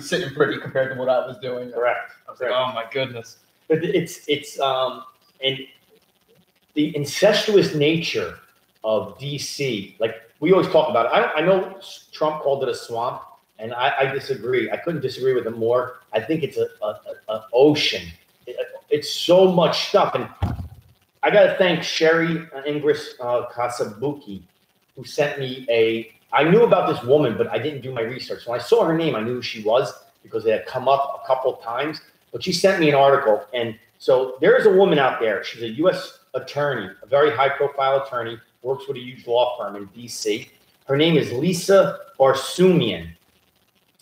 sitting pretty compared to what I was doing. Correct. I was like, oh my goodness. But it's and the incestuous nature of DC, like we always talk about it. I know Trump called it a swamp, and I disagree. I couldn't disagree with him more. I think it's an ocean. It's so much stuff. And I got to thank Sherry Ingris Kasabuki, who sent me I knew about this woman, but I didn't do my research. When I saw her name, I knew who she was because it had come up a couple of times. But she sent me an article. And so there's a woman out there. She's a U.S. attorney, a very high-profile attorney, works with a huge law firm in D.C. Her name is Lisa Barsumian.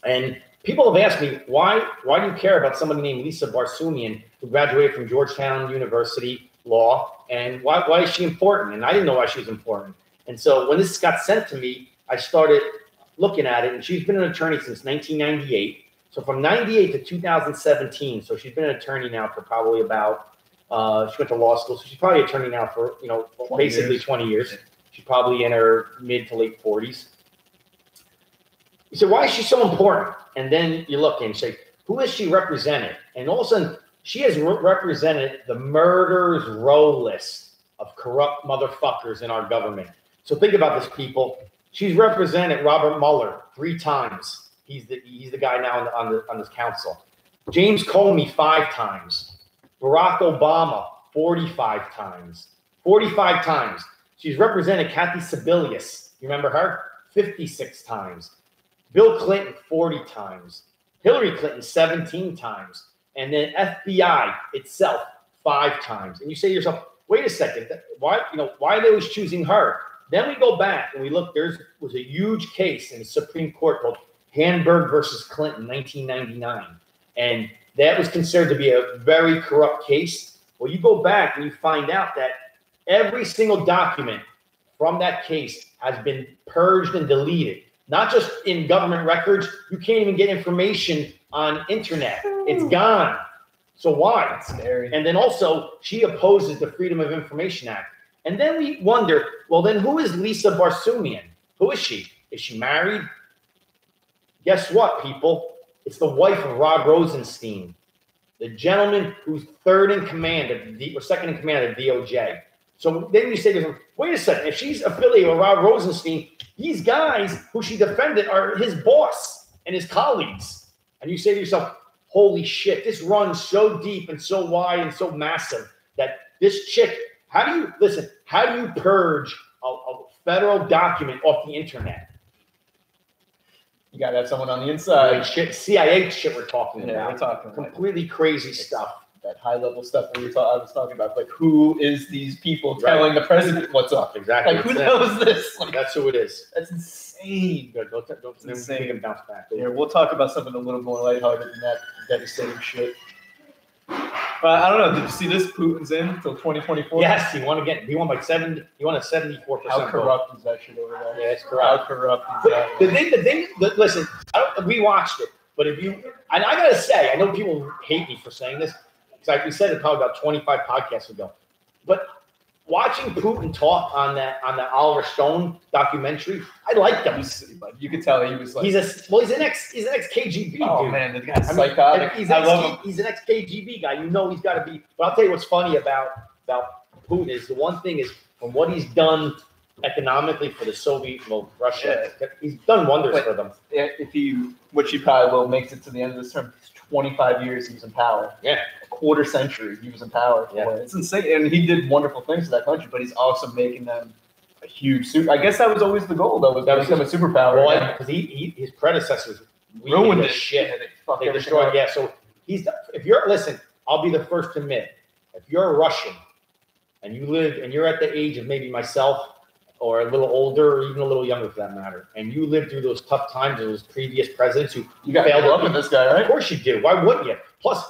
And people have asked me, why do you care about somebody named Lisa Barsumian who graduated from Georgetown University Law? And why is she important? And I didn't know why she was important. And so when this got sent to me, I started looking at it. And she's been an attorney since 1998. So from 98 to 2017, so she's been an attorney now for probably about, she went to law school, so she's probably an attorney now for, basically 20 years. She's probably in her mid to late 40s. You say, why is she so important? And then you look and you say, who has she represented? And all of a sudden, she has represented the murderers row list of corrupt motherfuckers in our government. So think about this, people. She's represented Robert Mueller 3 times. He's the guy now on this council. James Comey 5 times. Barack Obama 45 times. 45 times. She's represented Kathy Sebelius. You remember her? 56 times. Bill Clinton 40 times. Hillary Clinton 17 times. And then FBI itself 5 times. And you say to yourself, wait a second, why are they always choosing her? Then we go back and we look, was a huge case in the Supreme Court called Hamburg versus Clinton, 1999. And that was considered to be a very corrupt case. Well, you go back and you find out that every single document from that case has been purged and deleted. Not just in government records. You can't even get information on internet. It's gone. So why? That's scary. And then also, she opposes the Freedom of Information Act. And then we wonder, well, then who is Lisa Barsumian? Who is she? Is she married? Guess what, people? It's the wife of Rod Rosenstein, the gentleman who's second in command of the DOJ. So then you say to them, wait a second, if she's affiliated with Rod Rosenstein, these guys who she defended are his boss and his colleagues. And you say to yourself, holy shit, this runs so deep and so wide and so massive that this chick, how do you purge a federal document off the internet? You got to have someone on the inside. Like shit, CIA shit we're talking about. We're talking completely crazy stuff. That high-level stuff that I was talking about. Like, who is these people telling the president what's up? Exactly. Like, who knows this? Like, that's who it is. That's insane. Good. Don't make him bounce back. Here, we'll talk about something a little more lighthearted than that devastating shit. I don't know. Did you see this? Putin's in until 2024. Yes, he won again. He won by 7. He won a 74%. How corrupt is that shit over there? Yeah, it's corrupt. How corrupt is that? The thing. Listen, we watched it, but if you, and I gotta say, I know people hate me for saying this, because we said it probably about 25 podcasts ago, but watching Putin talk on that Oliver Stone documentary, I liked him. You could tell he was like he's an ex KGB dude. Oh man, the guy's psychotic. I love him. He's an ex KGB guy. You know he's got to be. But I'll tell you what's funny about Putin is the one thing is from what he's done economically for the Russia, he's done wonders for them. Which he probably will, makes it to the end of this term. 25 years he was in power. Yeah. A quarter century he was in power. Yeah. It's insane. And he did wonderful things to that country, but he's also making them a huge I guess that was always the goal, though, was to become a superpower. Well, because his predecessors ruined this shit. Yeah, they destroyed. Yeah, so listen, I'll be the first to admit, if you're a Russian and you're at the age of maybe myself or a little older or even a little younger for that matter, and you lived through those tough times of those previous presidents who you got failed up in this guy, right? Of course you do. Why wouldn't you? Plus,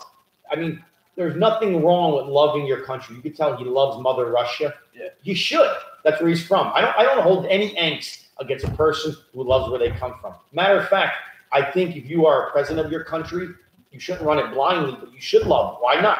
I mean, there's nothing wrong with loving your country. You can tell he loves Mother Russia. Yeah. He should. That's where he's from. I don't hold any angst against a person who loves where they come from. Matter of fact, I think if you are a president of your country, you shouldn't run it blindly, but you should love. Why not?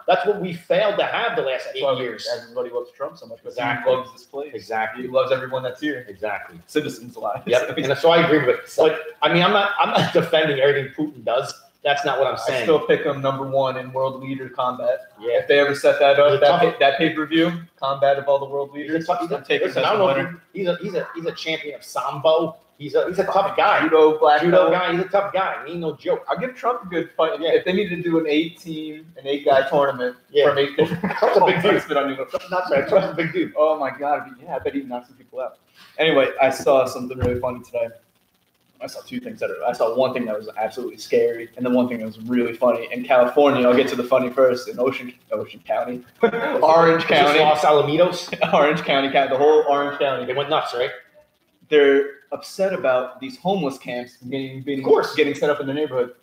That's what we failed to have the last 8 years. Everybody loves Trump so much because exactly. He loves this place. Exactly. He loves everyone that's here. Exactly. Citizens alive. Yep. And so I agree with it. But I mean, I'm not defending everything Putin does. That's not what I'm saying. I still pick him number 1 in world leader combat. Yeah. If they ever set that up, that pay-per-view, combat of all the world leaders. He's a champion of Sambo. He's a tough guy. Judo guy. He's a tough guy. He ain't no joke. I'll give Trump a good fight. Yeah. If they need to do an 8-guy tournament from 8 different Trump's a big dude. Trump's a big dude. Oh my God. Yeah, I bet he knocks some people out. Anyway, I saw something really funny today. I saw 2 things I saw one thing that was absolutely scary, and then one thing that was really funny. In California, I'll get to the funny first. In Ocean County, Orange County, Los Alamitos, Orange County, the whole Orange County. They went nuts, right? They're upset about these homeless camps getting set up in the neighborhood.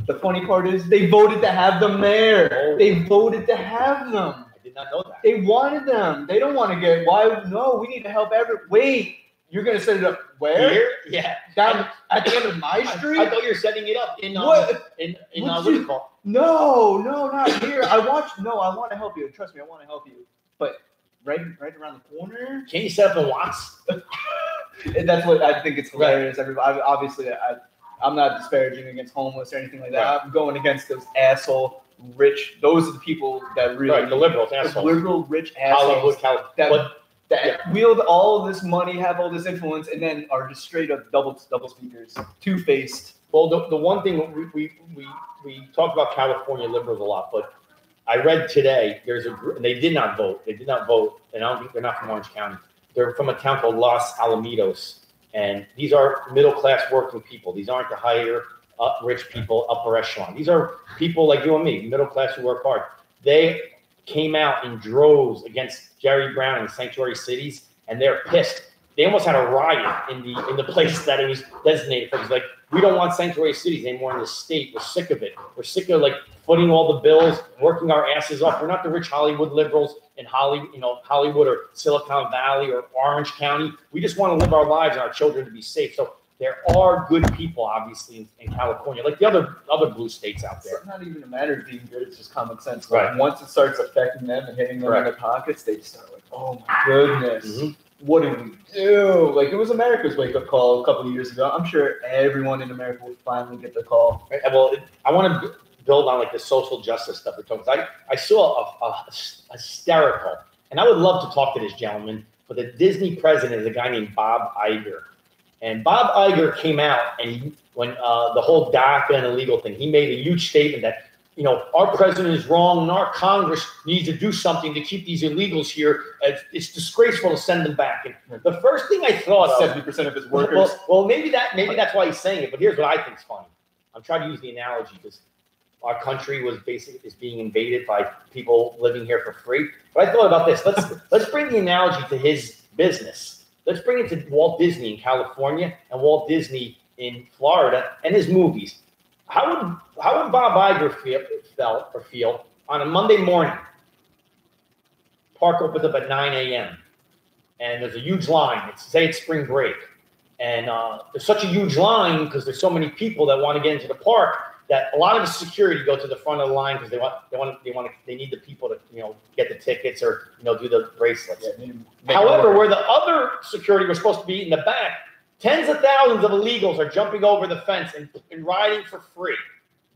The funny part is they voted to have them there. They voted to have them. I did not know that. They wanted them. They don't want to get. Why? No, we need to help Wait. You're going to set it up where? Here? Yeah. Down at the end of my street? I thought you were setting it up in what do you call it? No, not here. I want to help you. Trust me, I want to help you. But right around the corner? Can you set up in Watts? And that's what I think it's hilarious. Right. Obviously, I'm not disparaging against homeless or anything like that. Right. I'm going against those asshole rich. Those are the people that really the liberals, assholes. Liberal rich assholes. Hollywood, that wield all this money, have all this influence, and then are just straight up double speakers, two-faced. Well, the one thing we talk about California liberals a lot, but I read today there's a group. They did not vote. And I don't think they're not from Orange County. They're from a town called Los Alamitos, and these are middle-class working people. These aren't the higher rich people, upper echelon. These are people like you and me, middle class who work hard. They came out in droves against Jerry Brown and sanctuary cities, and they're pissed. They almost had a riot in the place that it was designated for. It's like, we don't want sanctuary cities anymore in the state. We're sick of it. We're sick of footing all the bills, working our asses off. We're not the rich Hollywood liberals in Hollywood or Silicon Valley or Orange County. We just want to live our lives and our children to be safe. So there are good people, obviously, in California, like the other blue states out there. It's not even a matter of being good; it's just common sense. Right. Once it starts affecting them and hitting them in their pockets, they start like, "Oh my goodness, what do we do?" Like, it was America's wake-up call a couple of years ago. I'm sure everyone in America will finally get the call. Right. Well, I want to build on the social justice stuff we're talking about. I saw a hysterical, and I would love to talk to this gentleman, but the Disney president is a guy named Bob Iger. And Bob Iger came out, and when the whole DACA and illegal thing, he made a huge statement that our president is wrong and our Congress needs to do something to keep these illegals here. It's disgraceful to send them back. And the first thing I thought of, 70% of his workers. Well, maybe that's why he's saying it. But here's what I think is funny. I'm trying to use the analogy because our country is being invaded by people living here for free. But I thought about this. Let's bring the analogy to his business. Let's bring it to Walt Disney in California and Walt Disney in Florida and his movies. How would Bob Iger feel on a Monday morning? Park opens up at 9 a.m. and there's a huge line. Say it's spring break, and there's such a huge line because there's so many people that want to get into the park that a lot of the security go to the front of the line because they need the people to get the tickets or do the bracelets. Yeah, however, where the other security was supposed to be in the back, tens of thousands of illegals are jumping over the fence and riding for free.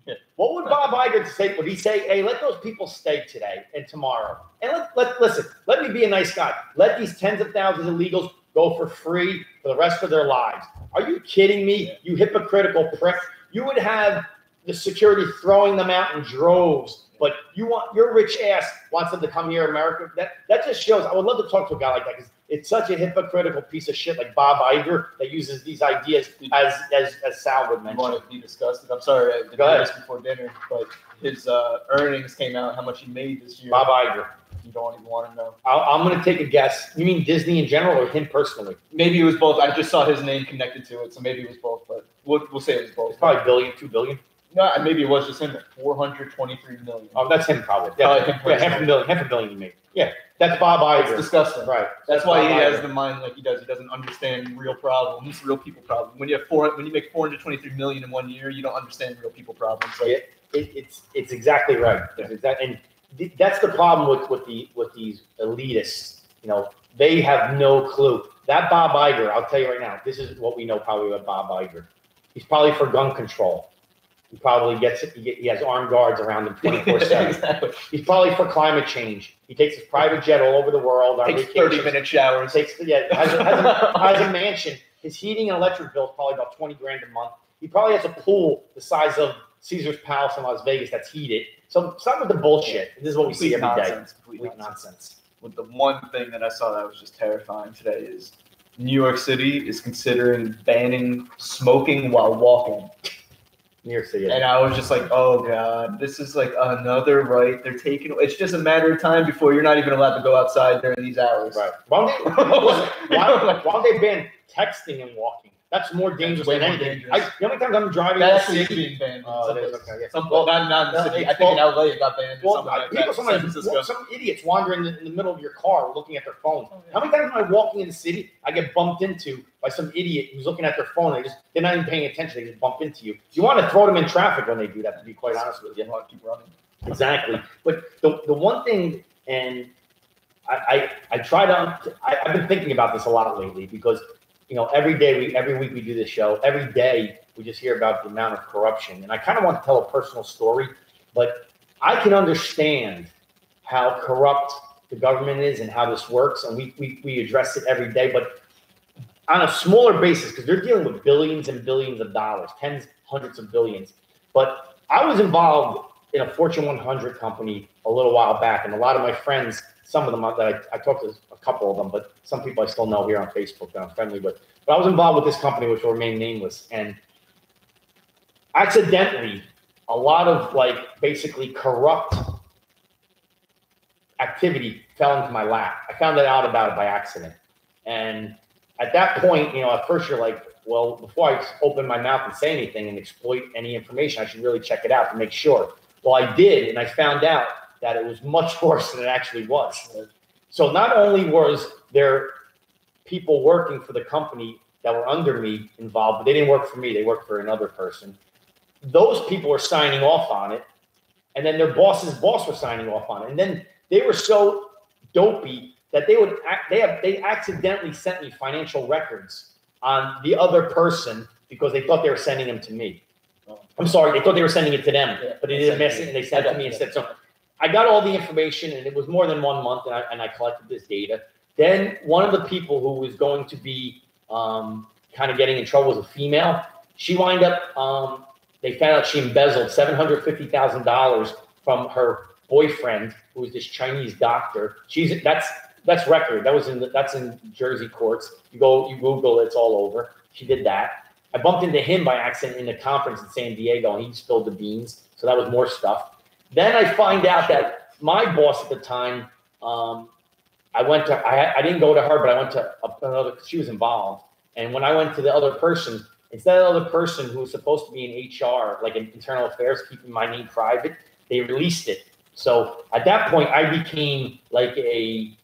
Yeah. What would Bob Iger say? Would he say, "Hey, let those people stay today and tomorrow, and listen, let me be a nice guy. Let these tens of thousands of illegals go for free for the rest of their lives"? Are you kidding me? You hypocritical prick! You would have the security throwing them out in droves, but your rich ass wants them to come here, America. That just shows. I would love to talk to a guy like that because it's such a hypocritical piece of shit like Bob Iger that uses these ideas as Sal would mention. Want to be discussed? I'm sorry, I did this before dinner, but his earnings came out, how much he made this year. Bob Iger. You don't even want to know. I'm going to take a guess. You mean Disney in general or him personally? Maybe it was both. I just saw his name connected to it, so maybe it was both. But we'll say it was both. It's probably $1 billion, $2 billion. No, maybe it was just him at $423 million. Oh, that's him probably. Yeah, half a billion he made. Yeah, that's Bob Iger. It's disgusting. Right. That's why he has the mind like he does. He doesn't understand real problems, real people problems. When you make $423 million in 1 year, you don't understand real people problems. Like, it's exactly right. Yeah. And that's the problem with these elitists. They have no clue. That Bob Iger, I'll tell you right now, this is what we know probably about Bob Iger. He's probably for gun control. He probably he has armed guards around him 24/7. Exactly. He's probably for climate change. He takes his private jet all over the world. Takes 30-minute showers. Has a mansion. His heating and electric bill is probably about $20 grand a month. He probably has a pool the size of Caesar's Palace in Las Vegas that's heated. So stop with the bullshit. This is what we see every day. Complete nonsense. With the one thing that I saw that was just terrifying today is New York City is considering banning smoking while walking. New York City. And I was just like, oh God, this is like another right they're taking. It's just a matter of time before you're not even allowed to go outside during these hours. Right. Why don't they ban texting and walking? That's more dangerous than anything. You know how many times I'm driving? That's being banned. Not in the city. I think in LA it got banned. Some idiots wandering in the middle of your car looking at their phone. Oh, yeah. How many times am I walking in the city? I get bumped into by some idiot who's looking at their phone. They're not even paying attention. They just bump into you. You want to throw them in traffic when they do that. To be quite honest with you, keep running. Exactly. But the one thing, and I've been thinking about this a lot lately because. Every week we do this show. Every day we just hear about the amount of corruption. And I kind of want to tell a personal story, but I can understand how corrupt the government is and how this works. And we address it every day, but on a smaller basis, because they're dealing with billions and billions of dollars, tens, hundreds of billions. But I was involved in a Fortune 100 company a little while back, and a lot of my friends, some of them that I talked to a couple of them, but some people I still know here on Facebook that I'm friendly with. But I was involved with this company, which will remain nameless, and accidentally, a lot of basically corrupt activity fell into my lap. I found out about it by accident, and at that point, at first you're like, well, before I open my mouth and say anything and exploit any information, I should really check it out to make sure. Well, I did, and I found out that it was much worse than it actually was. So not only was there people working for the company that were under me involved, but they didn't work for me. They worked for another person. Those people were signing off on it, and then their boss's boss was signing off on it. And then they were so dopey that they accidentally sent me financial records on the other person because they thought they were sending them to me. I'm sorry, they thought they were sending it to them, but they didn't miss it, and they sent it to me instead. So I got all the information, and it was more than 1 month, and I collected this data. Then one of the people who was going to be kind of getting in trouble was a female. She wound up they found out she embezzled $750,000 from her boyfriend, who was this Chinese doctor. That's record. That's in Jersey courts. You Google, it's all over. She did that. I bumped into him by accident in the conference in San Diego, and he spilled the beans. So that was more stuff. Then I find out that my boss at the time, I didn't go to her, but I went to another. She was involved, and when I went to the other person, instead of the other person who was supposed to be in HR, like in internal affairs, keeping my name private, they released it. So at that point, I became like a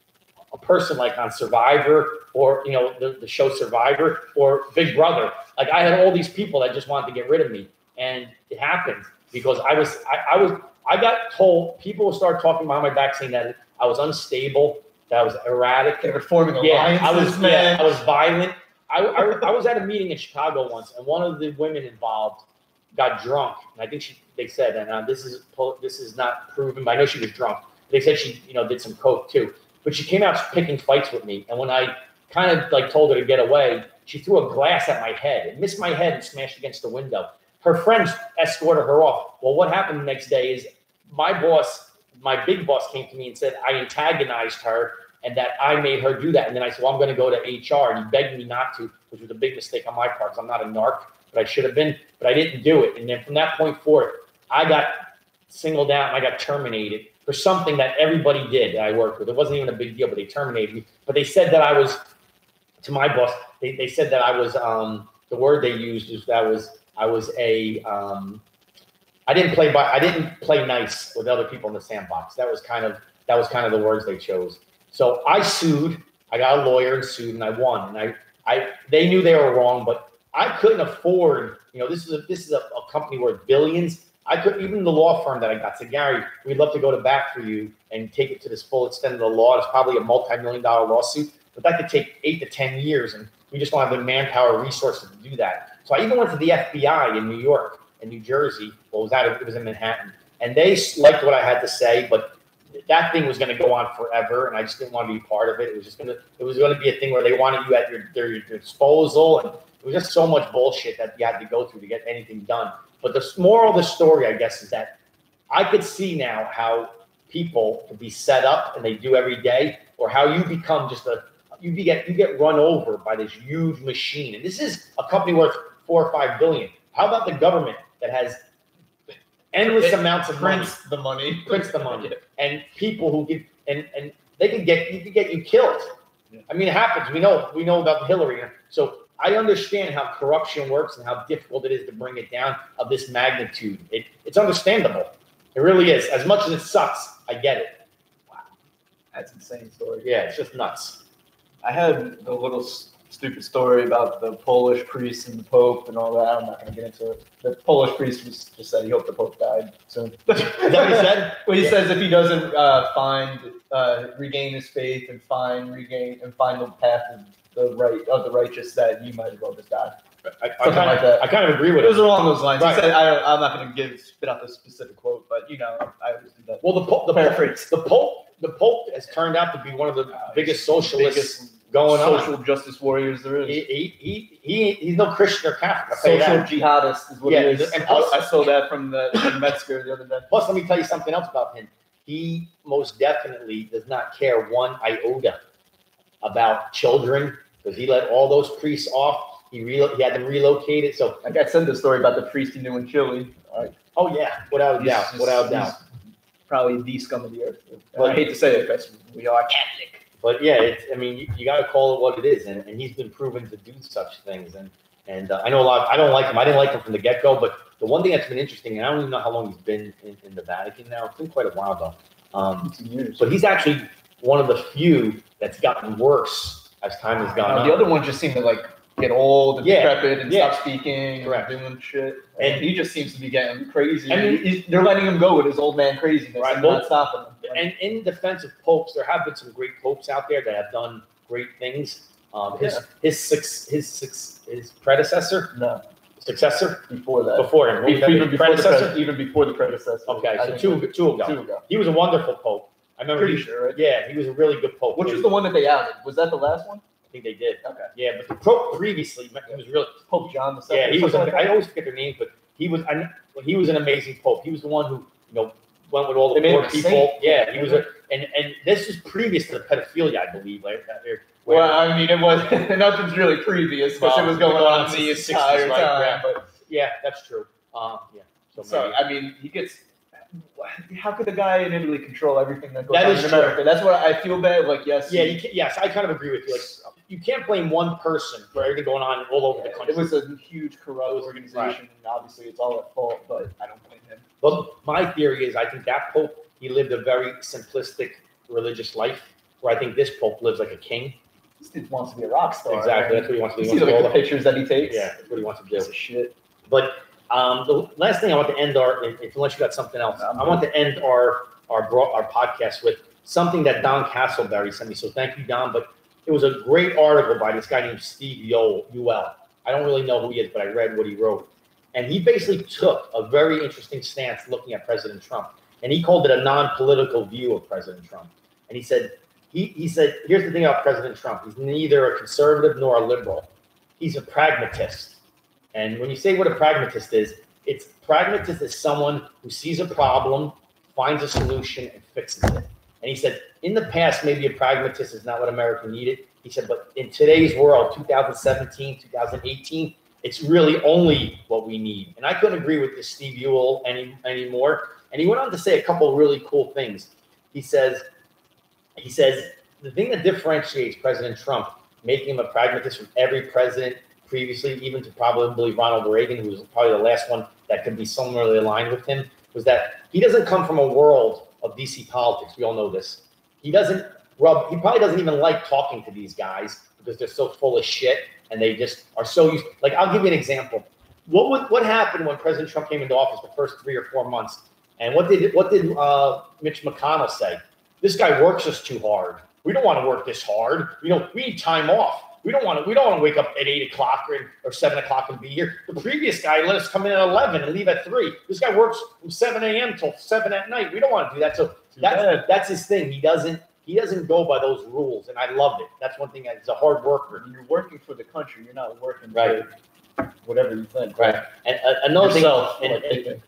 person like on Survivor, or the show Survivor, or Big Brother. Like I had all these people that just wanted to get rid of me, and it happened because I got told, people started talking behind my back saying that I was unstable, that I was erratic. They were forming alliances, man. I was violent. I was at a meeting in Chicago once, and one of the women involved got drunk, and I think they said, and this is not proven, but I know she was drunk. They said she did some coke too, but she came out picking fights with me, and when I kind of like told her to get away, she threw a glass at my head. It missed my head and smashed against the window. Her friends escorted her off. Well, what happened the next day is my big boss came to me and said I antagonized her and that I made her do that. And then I said, well, I'm going to go to HR. And he begged me not to, which was a big mistake on my part because I'm not a narc, but I should have been. But I didn't do it. And then from that point forward, I got singled out and I got terminated for something that everybody did that I worked with. It wasn't even a big deal, but they terminated me. But they said that I was, to my boss, they said that I was, the word they used is that I was a, I didn't play nice with other people in the sandbox. That was kind of the words they chose. So I sued. I got a lawyer and sued, and I won. And they knew they were wrong, but I couldn't afford. This is a company worth billions. I couldn't. Even the law firm that I got said, Gary, we'd love to go to bat for you and take it to this full extent of the law. It's probably a multi-million-dollar lawsuit, but that could take 8 to 10 years, and we just don't have the manpower resources to do that. So I even went to the FBI in New York and New Jersey. Well, it was in Manhattan, and they liked what I had to say, but that thing was going to go on forever, and I just didn't want to be part of it. It was going to be a thing where they wanted you at their disposal, and it was just so much bullshit that you had to go through to get anything done. But the moral of the story, I guess, is that I could see now how people could be set up, and they do every day, or how you become you get run over by this huge machine. And this is a company worth $4 or $5 billion. How about the government that has endless amounts of prints the money, and people who give and they can get you killed. Yeah. I mean, it happens. We know about Hillary. So I understand how corruption works and how difficult it is to bring it down of this magnitude. It's understandable. It really is. As much as it sucks, I get it. Wow, that's an insane story. Yeah, it's just nuts. I had a little stupid story about the Polish priest and the Pope and all that. I'm not going to get into it. The Polish priest just said he hoped the Pope died soon. Is that what he said? Well, he says if he doesn't regain his faith and find the path of the righteous, that you might as well just die. I kind of agree with it. It was along those lines. Right. He said, I'm not going to spit out the specific quote, but I always do that. Well, the Pope has turned out to be one of the biggest socialists going on. Social justice warriors there is. He's no Christian or Catholic. Social jihadist is what he is. And plus, I saw that from the Metzger the other day. Plus, let me tell you something else about him. He most definitely does not care one iota about children because he let all those priests off. He had them relocated. So I said the story about the priest he knew in Chile. Oh yeah, without a doubt. Probably the scum of the earth. Well, I hate to say it because we are Catholic. But yeah, you got to call it what it is, and he's been proven to do such things. And I know a lot. I don't like him. I didn't like him from the get go. But the one thing that's been interesting, and I don't even know how long he's been in the Vatican now. It's been quite a while though. Years. But he's actually one of the few that's gotten worse as time has gone on. The other ones just seem to get old and decrepit and stop speaking and doing shit. And he just seems to be getting crazy. I mean, they're letting him go with his old man craziness and not stopping him. And in defense of popes, there have been some great popes out there that have done great things. His predecessor? No. Successor? Before that. Before him. Even before the predecessor. Okay, so two ago. He was a wonderful pope. I remember. Pretty sure, right? Yeah, he was a really good pope. Which was the one that they outed? Was that the last one? I think they did. Okay. Yeah, but the pope previously, he was really Pope John II. Yeah, he was. I always forget their names, but he was an amazing pope. He was the one who went with all the They made poor him a people. saint. Yeah, he was and this is previous to the pedophilia, I believe. Well, I mean, it was nothing's really previous because it was going on the since entire 60s, time. right? But yeah, that's true. Yeah. So I mean, he gets. How could the guy in Italy control everything that goes That on is in true. America? That's what I feel bad. Like, yes. Yeah, yes, I kind of agree with you. Like, you can't blame one person for everything going on all over the country. It was a huge corrupt organization, right. and obviously it's all at fault. But I don't blame him. But my theory is, I think that Pope, he lived a very simplistic religious life, where I think this Pope lives like a king. This dude wants to be a rock star. Exactly, right? that's what he wants to do. You see the pictures that he takes. Yeah, that's what he wants to do. Piece of shit. But the last thing I want to end unless you got something else, I want to end our podcast with something that Don Castleberry sent me. So thank you, Don. But it was a great article by this guy named Steve Uell. I don't really know who he is, but I read what he wrote. And he basically took a very interesting stance looking at President Trump. And he called it a non-political view of President Trump. And he said, here's the thing about President Trump. He's neither a conservative nor a liberal. He's a pragmatist. And when you say what a pragmatist is someone who sees a problem, finds a solution, and fixes it. And he said, in the past, maybe a pragmatist is not what America needed. He said, but in today's world, 2017, 2018, it's really only what we need. And I couldn't agree with this Steve Uell anymore. And he went on to say a couple of really cool things. He says, the thing that differentiates President Trump, making him a pragmatist from every president previously, even to probably Ronald Reagan, who was probably the last one that could be similarly aligned with him, was that he doesn't come from a world of DC politics. We all know this. He probably doesn't even like talking to these guys because they're so full of shit and they just are so used. Like, I'll give you an example. What happened when President Trump came into office the first 3 or 4 months? And what did Mitch McConnell say? This guy works us too hard. We don't want to work this hard. We need time off. We don't want to wake up at 8 o'clock or 7 o'clock and be here. The previous guy let us come in at 11 and leave at 3. This guy works from 7 a.m. till 7 at night. We don't want to do that. So that's his thing. He doesn't go by those rules, and I loved it. That's one thing. He's a hard worker. You're working for the country. You're not working right. for whatever you think. Right. And another thing,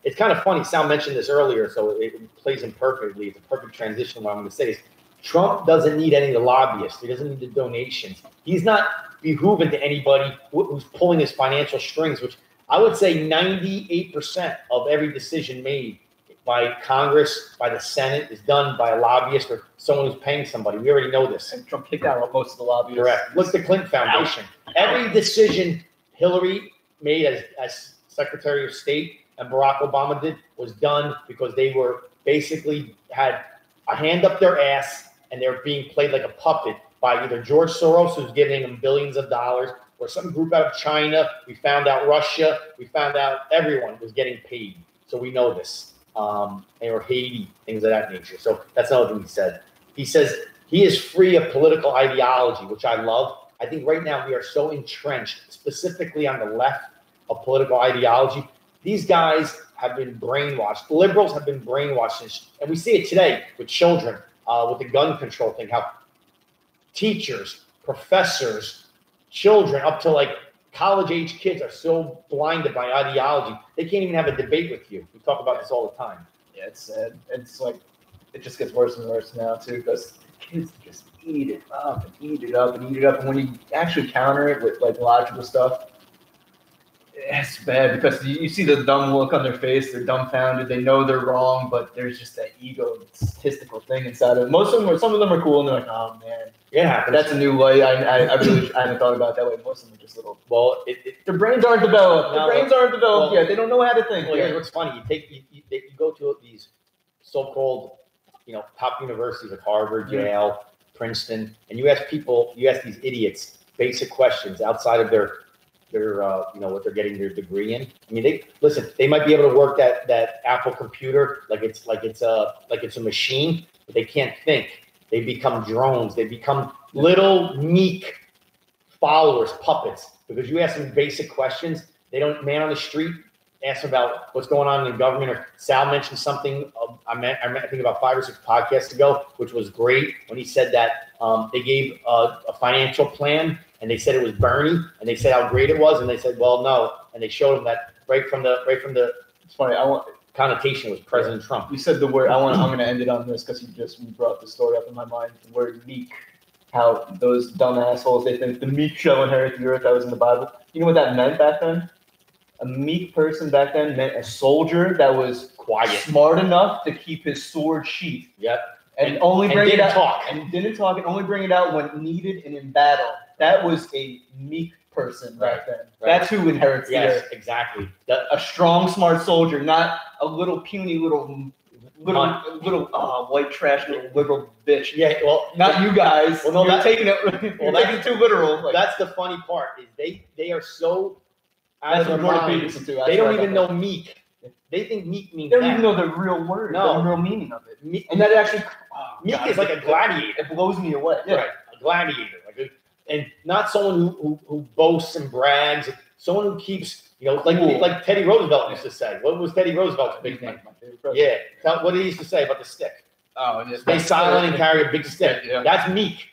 it's kind of funny. Sal mentioned this earlier, so it plays in perfectly. It's a perfect transition. What I'm going to say is, Trump doesn't need any of the lobbyists. He doesn't need the donations. He's not behooving to anybody who's pulling his financial strings, which I would say 98% of every decision made by Congress, by the Senate, is done by a lobbyist or someone who's paying somebody. We already know this. And Trump kicked out most of the lobbyists. Correct. Look at the Clinton Foundation. Every decision Hillary made as Secretary of State and Barack Obama did was done because they were basically had a hand up their ass and they're being played like a puppet by either George Soros, who's giving them billions of dollars, or some group out of China. We found out Russia. We found out everyone was getting paid. So we know this. Or Haiti, things of that nature. So that's another thing he said. He says he is free of political ideology, which I love. I think right now we are so entrenched, specifically on the left, of political ideology. These guys have been brainwashed. Liberals have been brainwashed. And we see it today with children, with the gun control thing, how teachers, professors, children, up to like college-age kids are so blinded by ideology, they can't even have a debate with you. We talk about this all the time. Yeah, it's sad. It's like, it just gets worse and worse now, too, because kids just eat it up and eat it up and eat it up. And when you actually counter it with like logical stuff, it's bad because you see the dumb look on their face. They're dumbfounded. They know they're wrong, but there's just that egotistical thing inside of it. Some of them are cool, and they're like, "Oh man, yeah, that's a new way." I haven't thought about it that way. Most of them are just little. Well, their brains aren't developed. Yet. They don't know how to think. Well, here's what's funny: you go to these so-called, top universities like Harvard, Yale, Princeton, and you ask these idiots basic questions outside of their what they're getting their degree in. I mean, they might be able to work that Apple computer like it's a machine, but they can't think. They become drones. They become little meek followers, puppets. Because you ask them basic questions, they don't. Man on the street, ask them about what's going on in the government. Or Sal mentioned something. I think about 5 or 6 podcasts ago, which was great when he said that they gave a financial plan. And they said it was Bernie, and they said how great it was, and they said, well, no. And they showed him that right from the It's funny. connotation was President Trump. You said the word. I'm going to end it on this because you brought the story up in my mind. The word meek. How those dumb assholes, they think the meek shall inherit the earth. That was in the Bible. You know what that meant back then? A meek person back then meant a soldier that was Quiet, smart enough to keep his sword sheathed. Yep. And only bring it out. And didn't talk and only bring it out when needed and in battle. That was a meek person back then. Right. That's who inherits the earth. Yes, exactly. A strong, smart soldier, not a little puny little white trash little liberal bitch. Yeah, well, not you guys. Well, no, you're taking it. Well, taking it too literal. Like, that's the funny part. Is they are so out of their minds. They don't even know meek. They think meek means. They don't even know the real word. No, the real meaning of it. Meek, and that actually meek is like a gladiator. It blows me away. Yeah. Right, a gladiator, and not someone who boasts and brags. Someone who keeps, like Teddy Roosevelt used to say. What was Teddy Roosevelt's big thing? Yeah. What did he used to say about the stick? Oh, just stay silent and carry a big stick. Yeah. That's meek.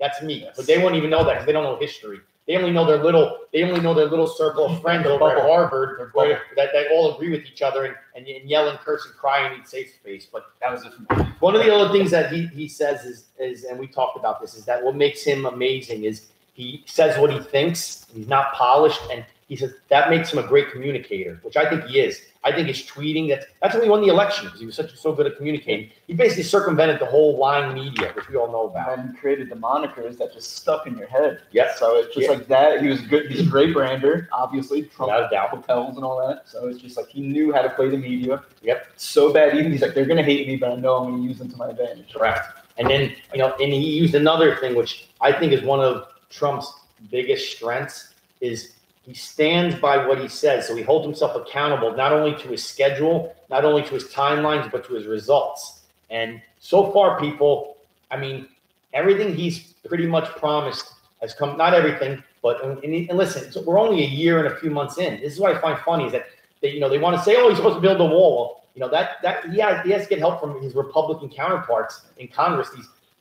That's meek. Yes. But they won't even know that because they don't know history. They only know their little circle of friends over at Harvard that all agree with each other and yell and curse and cry and eat safe space. But that was just one of the other things that he says is, and we talked about this, is that what makes him amazing is he says what he thinks. He's not polished, and he says that makes him a great communicator, which I think he is. I think his tweeting, that's when he won the election because he was so good at communicating. He basically circumvented the whole lying media, which we all know about. And created the monikers that just stuck in your head. Yes. So it's just like that. He was good. He's a great brander, obviously. Trump without a doubt. Hotels and all that. So it's just like he knew how to play the media. Yep. So bad. Even he's like, they're going to hate me, but I know I'm going to use them to my advantage. Correct. And then, and he used another thing, which I think is one of Trump's biggest strengths, is he stands by what he says. So he holds himself accountable, not only to his schedule, not only to his timelines, but to his results. And so far, people, I mean, everything he's pretty much promised has come, not everything, but, and listen, so we're only a year and a few months in. This is what I find funny is that they want to say, oh, he's supposed to build a wall. That he has to get help from his Republican counterparts in Congress.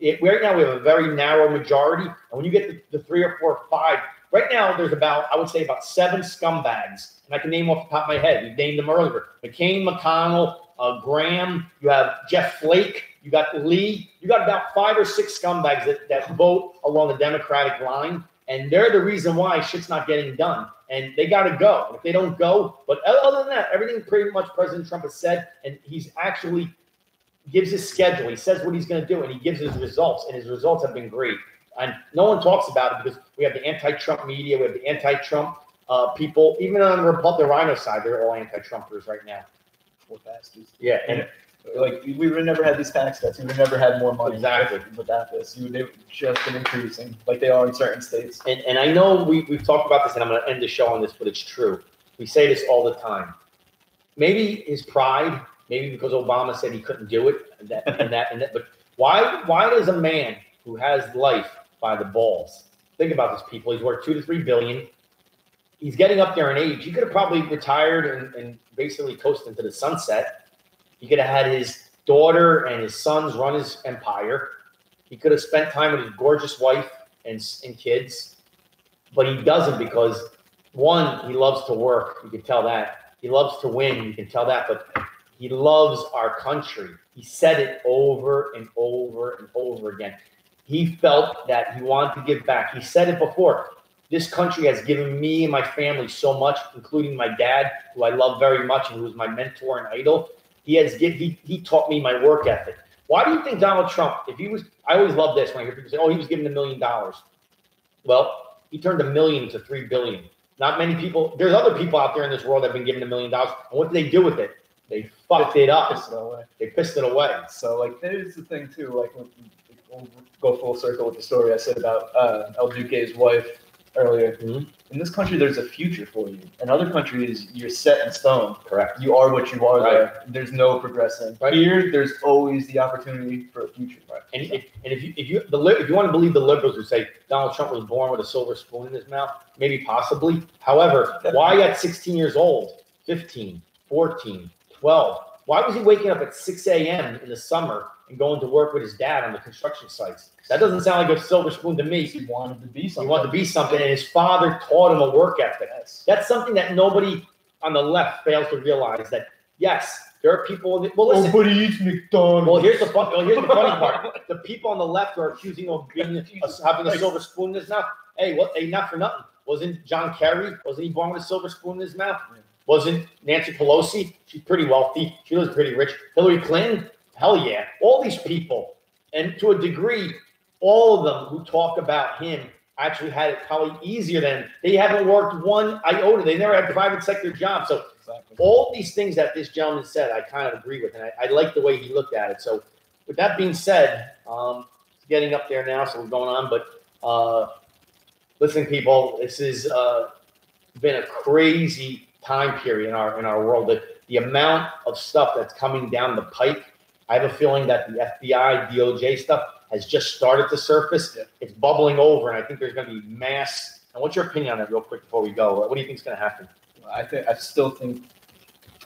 Right now we have a very narrow majority. And when you get the 3 or 4 or 5, right now, there's I would say about 7 scumbags, and I can name off the top of my head. We've named them earlier. McCain, McConnell, Graham, you have Jeff Flake, you got Lee, you got about 5 or 6 scumbags that vote along the Democratic line, and they're the reason why shit's not getting done. And they got to go. And if they don't go, but other than that, everything pretty much President Trump has said, and he's actually gives his schedule. He says what he's going to do, and he gives his results, and his results have been great. And no one talks about it because we have the anti-Trump media, we have the anti-Trump people, even on the Rhino side, they're all anti-Trumpers right now. Poor bastards. Yeah, and like we would have never had these tax cuts. We would have never had more money. Exactly. Without this, they've just been increasing, like they are in certain states. And I know we've talked about this, and I'm going to end the show on this, but it's true. We say this all the time. Maybe his pride, maybe because Obama said he couldn't do it, and that. But why does a man who has life by the balls? Think about this, people. He's worth $2 to $3 billion. He's getting up there in age. He could have probably retired and basically coasted into the sunset. He could have had his daughter and his sons run his empire. He could have spent time with his gorgeous wife and kids, but he doesn't because, one, he loves to work. You can tell that. He loves to win. You can tell that, but he loves our country. He said it over and over and over again. He felt that he wanted to give back. He said it before. This country has given me and my family so much, including my dad, who I love very much and who was my mentor and idol. He taught me my work ethic. Why do you think Donald Trump, I always love this when I hear people say, oh, he was given $1 million. Well, he turned $1 million to $3 billion. Not many people, there's other people out there in this world that have been given $1 million. And what did they do with it? They fucked it up. They pissed it away. So, like, there's the thing, too. Like, we'll go full circle with the story I said about El Duque's wife earlier. Mm-hmm. In this country, there's a future for you. In other countries, you're set in stone. Correct. You are what you are. Right. There. There's no progressing. Right. Here, there's always the opportunity for a future. Right. And if you want to believe the liberals who say Donald Trump was born with a silver spoon in his mouth, maybe possibly. However, why at 16 years old, 15, 14, 12? Why was he waking up at 6 a.m. in the summer and going to work with his dad on the construction sites? That doesn't sound like a silver spoon to me. He wanted to be something. He wanted to be something, and his father taught him a work ethic. Yes. That's something that nobody on the left fails to realize that, yes, there are people that, well, listen. Nobody eats McDonald's. Well, here's the funny part. The people on the left are accusing him of having a silver spoon in his mouth. Hey, not for nothing. Wasn't John Kerry? Wasn't he born with a silver spoon in his mouth? Wasn't Nancy Pelosi? She's pretty wealthy. She was pretty rich. Hillary Clinton? Hell yeah. All these people. And to a degree, all of them who talk about him actually had it probably easier than they haven't worked one iota. They never had private sector jobs. So all these things that this gentleman said, I kind of agree with, and I like the way he looked at it. So with that being said, it's getting up there now, so we're going on. But listen, people, this has been a crazy time period in our world. The amount of stuff that's coming down the pike. I have a feeling that the FBI, DOJ stuff has just started to surface. Yeah. It's bubbling over, and I think there's going to be mass. And what's your opinion on that, real quick, before we go? What do you think is going to happen? I still think,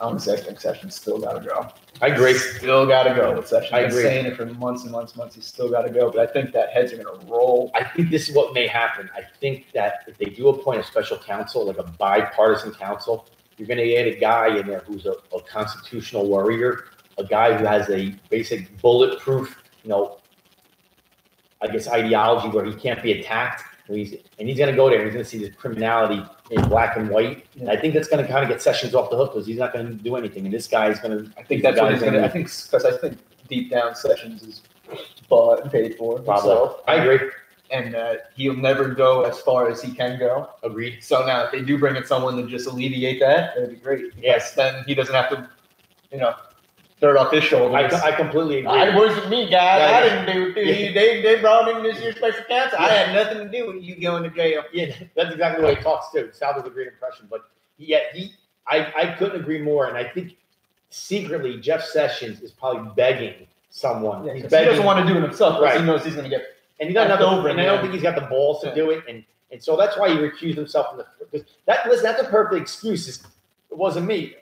honestly, I think Sessions still got to go. I agree. Still got to go with Sessions. I've been saying it for months and months. He's still got to go, but I think that heads are going to roll. I think this is what may happen. I think that if they do appoint a special counsel, like a bipartisan counsel, you're going to get a guy in there who's a constitutional warrior, a guy who has a basic bulletproof, I guess, ideology where he can't be attacked. And he's going to go there and he's going to see this criminality in black and white. Yeah. And I think that's going to kind of get Sessions off the hook because he's not going to do anything. And this guy is going to. I think that's what he's going to. I think deep down Sessions is bought and paid for. Probably. So, I agree. And he'll never go as far as he can go. Agreed. So now if they do bring in someone to just alleviate that, that'd be great. Yes. Then he doesn't have to, dirt off his shoulders. I completely agree. It wasn't me, guys. Yeah, I didn't do it. They brought in this year's special counsel. I had nothing to do with you going to jail. Yeah, that's exactly what he talks to. Sal does a great impression. But I couldn't agree more. And I think secretly Jeff Sessions is probably begging someone. Yeah, he doesn't want to do it himself, right? He knows he's going to get. And he doesn't have over. And I don't think he's got the balls to do it. And so that's why he recused himself from because that's a perfect excuse. It wasn't me.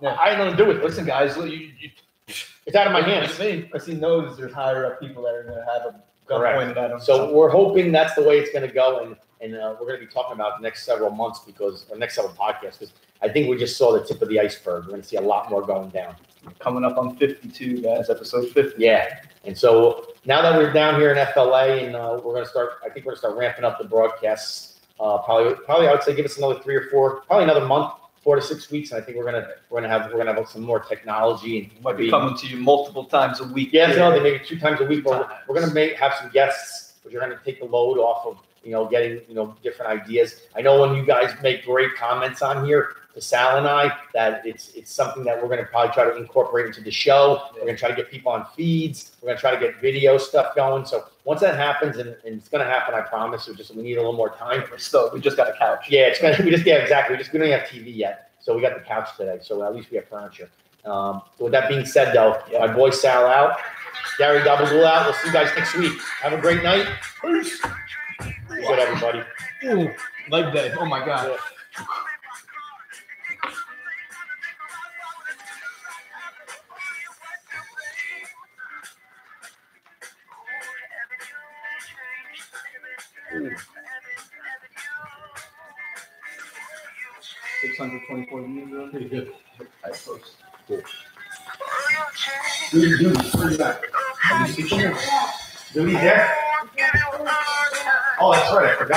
I had nothing to do with it. Listen, guys, it's out of my hands. Because he knows there's higher up people that are going to have a gun pointed at him. So we're hoping that's the way it's going to go, and we're going to be talking about the next several months next several podcasts because I think we just saw the tip of the iceberg. We're going to see a lot more going down. Coming up on 52, guys, episode 50. Yeah, and so now that we're down here in FLA, and we're going to start. I think we're going to start ramping up the broadcasts. Probably I would say give us another 3 or 4, probably another month. 4 to 6 weeks, and I think we're gonna have some more technology and might be coming to you multiple times a week. Yeah, maybe 2 times a week. But we're gonna have some guests, which are gonna take the load off of getting different ideas. I know when you guys make great comments on here to Sal and I, that it's something that we're gonna probably try to incorporate into the show. We're gonna try to get people on feeds. We're gonna try to get video stuff going. So once that happens, and it's gonna happen, I promise. We need a little more time. We just got a couch. Yeah, exactly. We don't have TV yet, so we got the couch today. So at least we have furniture. With that being said, though, my boy Sal out, Gary Gabagool out. We'll see you guys next week. Have a great night. Peace. Good, everybody. Ooh, leg day. Oh my God. Yeah. Ooh. 624 units. Pretty good. I suppose. Cool. Dude, pretty back. Are you there? Oh, that's right. I forgot.